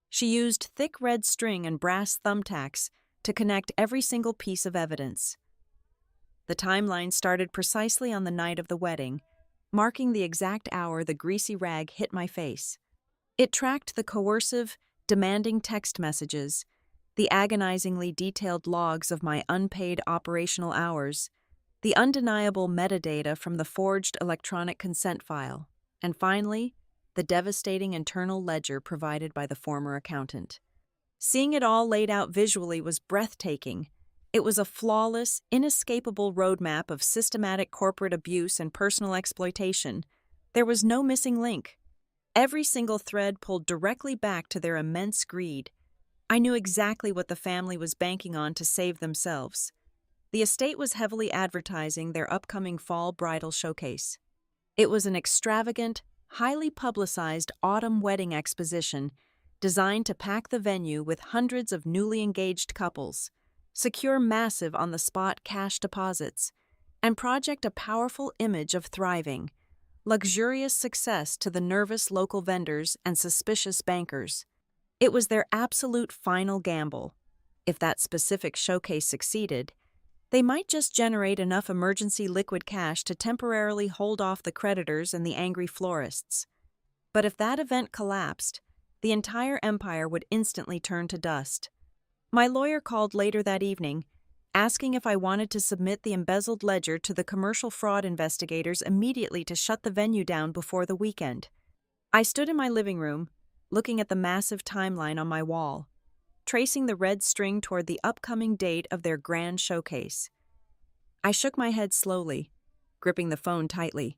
She used thick red string and brass thumbtacks to connect every single piece of evidence. The timeline started precisely on the night of the wedding, marking the exact hour the greasy rag hit my face. It tracked the coercive, demanding text messages, the agonizingly detailed logs of my unpaid operational hours, the undeniable metadata from the forged electronic consent file, and finally, the devastating internal ledger provided by the former accountant. Seeing it all laid out visually was breathtaking. It was a flawless, inescapable roadmap of systematic corporate abuse and personal exploitation. There was no missing link. Every single thread pulled directly back to their immense greed. I knew exactly what the family was banking on to save themselves. The estate was heavily advertising their upcoming fall bridal showcase. It was an extravagant, highly publicized autumn wedding exposition designed to pack the venue with hundreds of newly engaged couples, secure massive on-the-spot cash deposits, and project a powerful image of thriving, luxurious success to the nervous local vendors and suspicious bankers. It was their absolute final gamble. If that specific showcase succeeded, they might just generate enough emergency liquid cash to temporarily hold off the creditors and the angry florists. But if that event collapsed, the entire empire would instantly turn to dust. My lawyer called later that evening, asking if I wanted to submit the embezzled ledger to the commercial fraud investigators immediately to shut the venue down before the weekend. I stood in my living room, looking at the massive timeline on my wall, tracing the red string toward the upcoming date of their grand showcase. I shook my head slowly, gripping the phone tightly.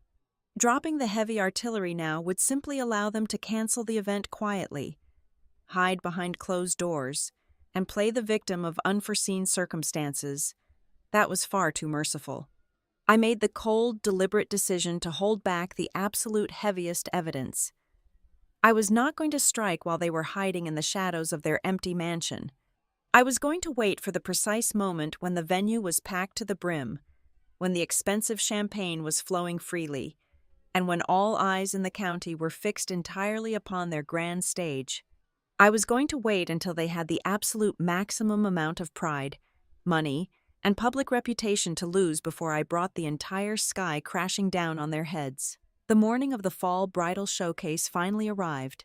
Dropping the heavy artillery now would simply allow them to cancel the event quietly, hide behind closed doors, and play the victim of unforeseen circumstances. That was far too merciful. I made the cold, deliberate decision to hold back the absolute heaviest evidence. I was not going to strike while they were hiding in the shadows of their empty mansion. I was going to wait for the precise moment when the venue was packed to the brim, when the expensive champagne was flowing freely, and when all eyes in the county were fixed entirely upon their grand stage. I was going to wait until they had the absolute maximum amount of pride, money, and public reputation to lose before I brought the entire sky crashing down on their heads. The morning of the fall bridal showcase finally arrived.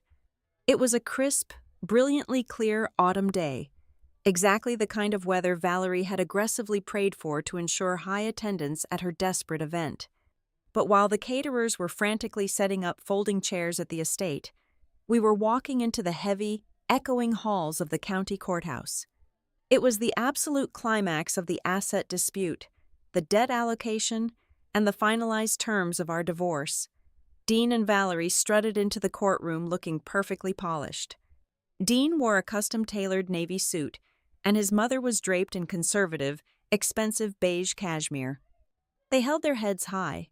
It was a crisp, brilliantly clear autumn day, exactly the kind of weather Valerie had aggressively prayed for to ensure high attendance at her desperate event. But while the caterers were frantically setting up folding chairs at the estate, we were walking into the heavy, echoing halls of the county courthouse. It was the absolute climax of the asset dispute, the debt allocation, and the finalized terms of our divorce. Dean and Valerie strutted into the courtroom looking perfectly polished. Dean wore a custom-tailored navy suit, and his mother was draped in conservative, expensive beige cashmere. They held their heads high,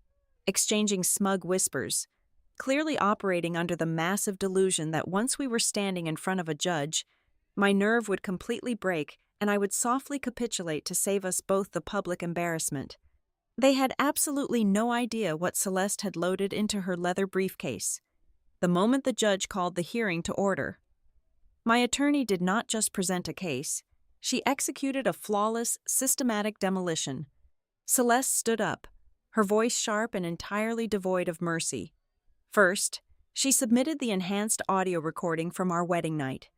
exchanging smug whispers, clearly operating under the massive delusion that once we were standing in front of a judge, my nerve would completely break and I would softly capitulate to save us both the public embarrassment. They had absolutely no idea what Celeste had loaded into her leather briefcase, the moment the judge called the hearing to order. My attorney did not just present a case, she executed a flawless, systematic demolition. Celeste stood up, her voice sharp and entirely devoid of mercy. First, she submitted the enhanced audio recording from our wedding night.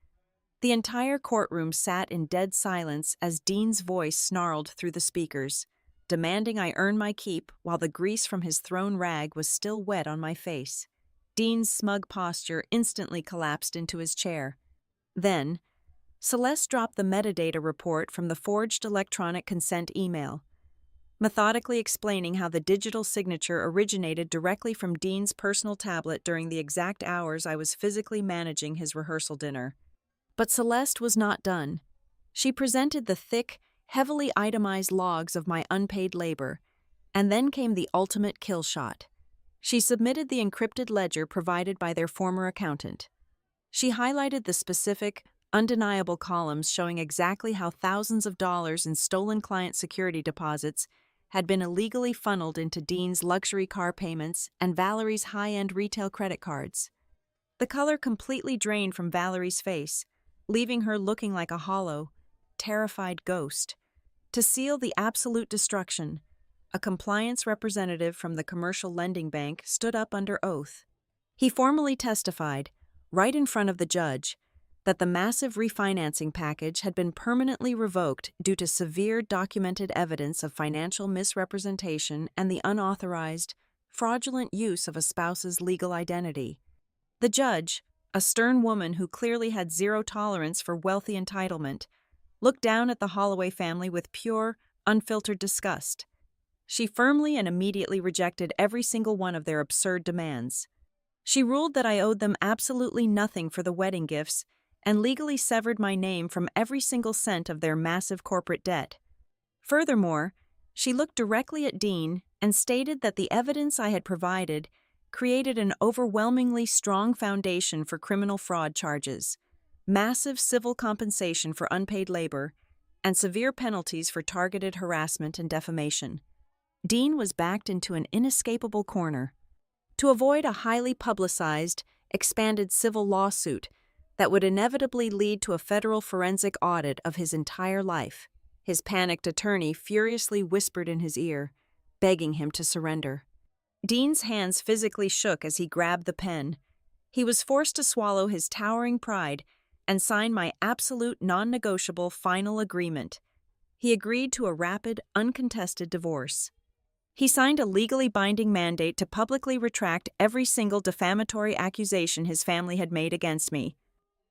The entire courtroom sat in dead silence as Dean's voice snarled through the speakers, demanding I earn my keep while the grease from his thrown rag was still wet on my face. Dean's smug posture instantly collapsed into his chair. Then, Celeste dropped the metadata report from the forged electronic consent email, methodically explaining how the digital signature originated directly from Dean's personal tablet during the exact hours I was physically managing his rehearsal dinner. But Celeste was not done. She presented the thick, heavily itemized logs of my unpaid labor, and then came the ultimate kill shot. She submitted the encrypted ledger provided by their former accountant. She highlighted the specific, undeniable columns showing exactly how thousands of dollars in stolen client security deposits had been illegally funneled into Dean's luxury car payments and Valerie's high-end retail credit cards. The color completely drained from Valerie's face, leaving her looking like a hollow, terrified ghost. To seal the absolute destruction, a compliance representative from the commercial lending bank stood up under oath. He formally testified, right in front of the judge, that the massive refinancing package had been permanently revoked due to severe documented evidence of financial misrepresentation and the unauthorized, fraudulent use of a spouse's legal identity. The judge, a stern woman who clearly had zero tolerance for wealthy entitlement, looked down at the Holloway family with pure, unfiltered disgust. She firmly and immediately rejected every single one of their absurd demands. She ruled that I owed them absolutely nothing for the wedding gifts and legally severed my name from every single cent of their massive corporate debt. Furthermore, she looked directly at Dean and stated that the evidence I had provided created an overwhelmingly strong foundation for criminal fraud charges, massive civil compensation for unpaid labor, and severe penalties for targeted harassment and defamation. Dean was backed into an inescapable corner. To avoid a highly publicized, expanded civil lawsuit that would inevitably lead to a federal forensic audit of his entire life, his panicked attorney furiously whispered in his ear, begging him to surrender. Dean's hands physically shook as he grabbed the pen. He was forced to swallow his towering pride and sign my absolute non-negotiable final agreement. He agreed to a rapid, uncontested divorce. He signed a legally binding mandate to publicly retract every single defamatory accusation his family had made against me.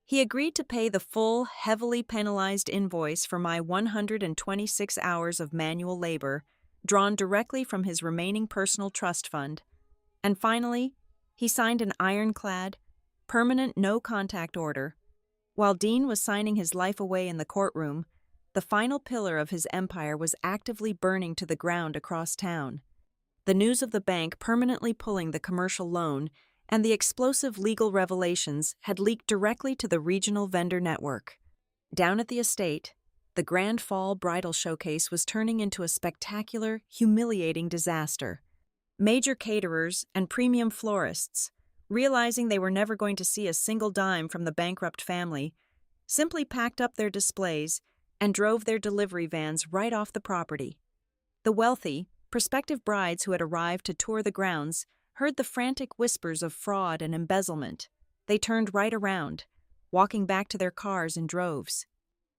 He agreed to pay the full, heavily penalized invoice for my 126 hours of manual labor, drawn directly from his remaining personal trust fund. And finally, he signed an ironclad, permanent no-contact order. While Dean was signing his life away in the courtroom, the final pillar of his empire was actively burning to the ground across town. The news of the bank permanently pulling the commercial loan and the explosive legal revelations had leaked directly to the regional vendor network. Down at the estate, the Grand Fall bridal showcase was turning into a spectacular, humiliating disaster. Major caterers and premium florists, realizing they were never going to see a single dime from the bankrupt family, simply packed up their displays and drove their delivery vans right off the property. The wealthy, prospective brides who had arrived to tour the grounds heard the frantic whispers of fraud and embezzlement. They turned right around, walking back to their cars in droves.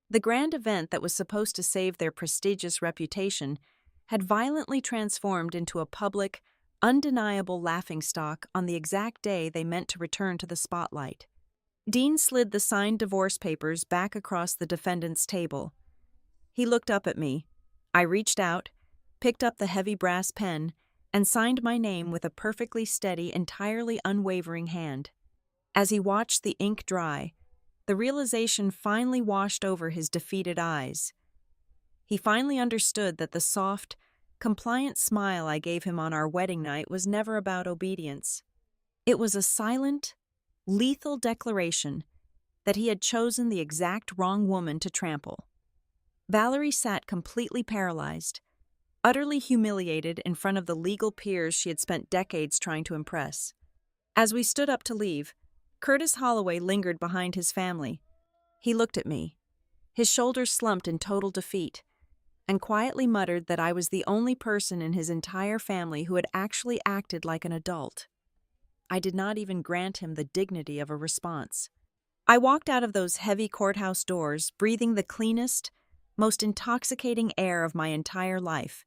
The grand event that was supposed to save their prestigious reputation had violently transformed into a public, undeniable laughingstock on the exact day they meant to return to the spotlight. Dean slid the signed divorce papers back across the defendant's table. He looked up at me. I reached out, picked up the heavy brass pen, and signed my name with a perfectly steady, entirely unwavering hand. As he watched the ink dry, the realization finally washed over his defeated eyes. He finally understood that the soft, compliant smile I gave him on our wedding night was never about obedience. It was a silent, lethal declaration that he had chosen the exact wrong woman to trample. Valerie sat completely paralyzed, utterly humiliated in front of the legal peers she had spent decades trying to impress. As we stood up to leave, Curtis Holloway lingered behind his family. He looked at me, his shoulders slumped in total defeat, and quietly muttered that I was the only person in his entire family who had actually acted like an adult. I did not even grant him the dignity of a response. I walked out of those heavy courthouse doors, breathing the cleanest, most intoxicating air of my entire life.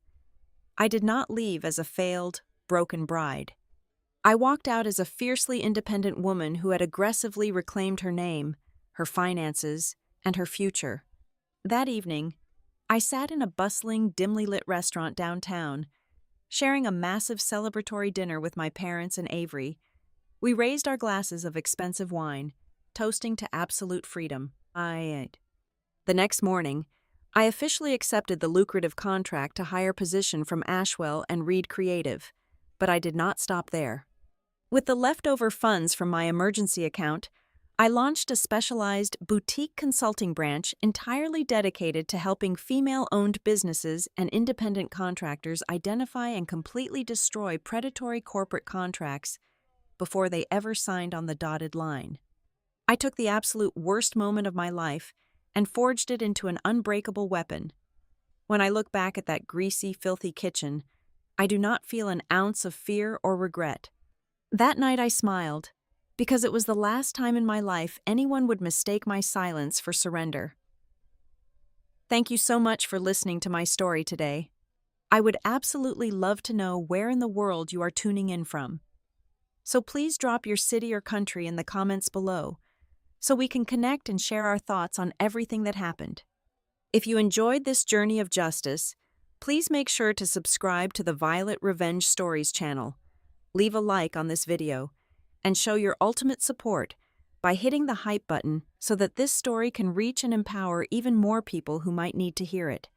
I did not leave as a failed, broken bride. I walked out as a fiercely independent woman who had aggressively reclaimed her name, her finances, and her future. That evening, I sat in a bustling, dimly lit restaurant downtown, sharing a massive celebratory dinner with my parents and Avery. We raised our glasses of expensive wine, toasting to absolute freedom. The next morning, I officially accepted the lucrative contract to hire position from Ashwell and Reed Creative, but I did not stop there. With the leftover funds from my emergency account, I launched a specialized boutique consulting branch entirely dedicated to helping female-owned businesses and independent contractors identify and completely destroy predatory corporate contracts before they ever signed on the dotted line. I took the absolute worst moment of my life and forged it into an unbreakable weapon. When I look back at that greasy, filthy kitchen, I do not feel an ounce of fear or regret. That night I smiled, because it was the last time in my life anyone would mistake my silence for surrender. Thank you so much for listening to my story today. I would absolutely love to know where in the world you are tuning in from. So please drop your city or country in the comments below so we can connect and share our thoughts on everything that happened. If you enjoyed this journey of justice, please make sure to subscribe to the Violet Revenge Stories channel, leave a like on this video, and show your ultimate support by hitting the hype button so that this story can reach and empower even more people who might need to hear it.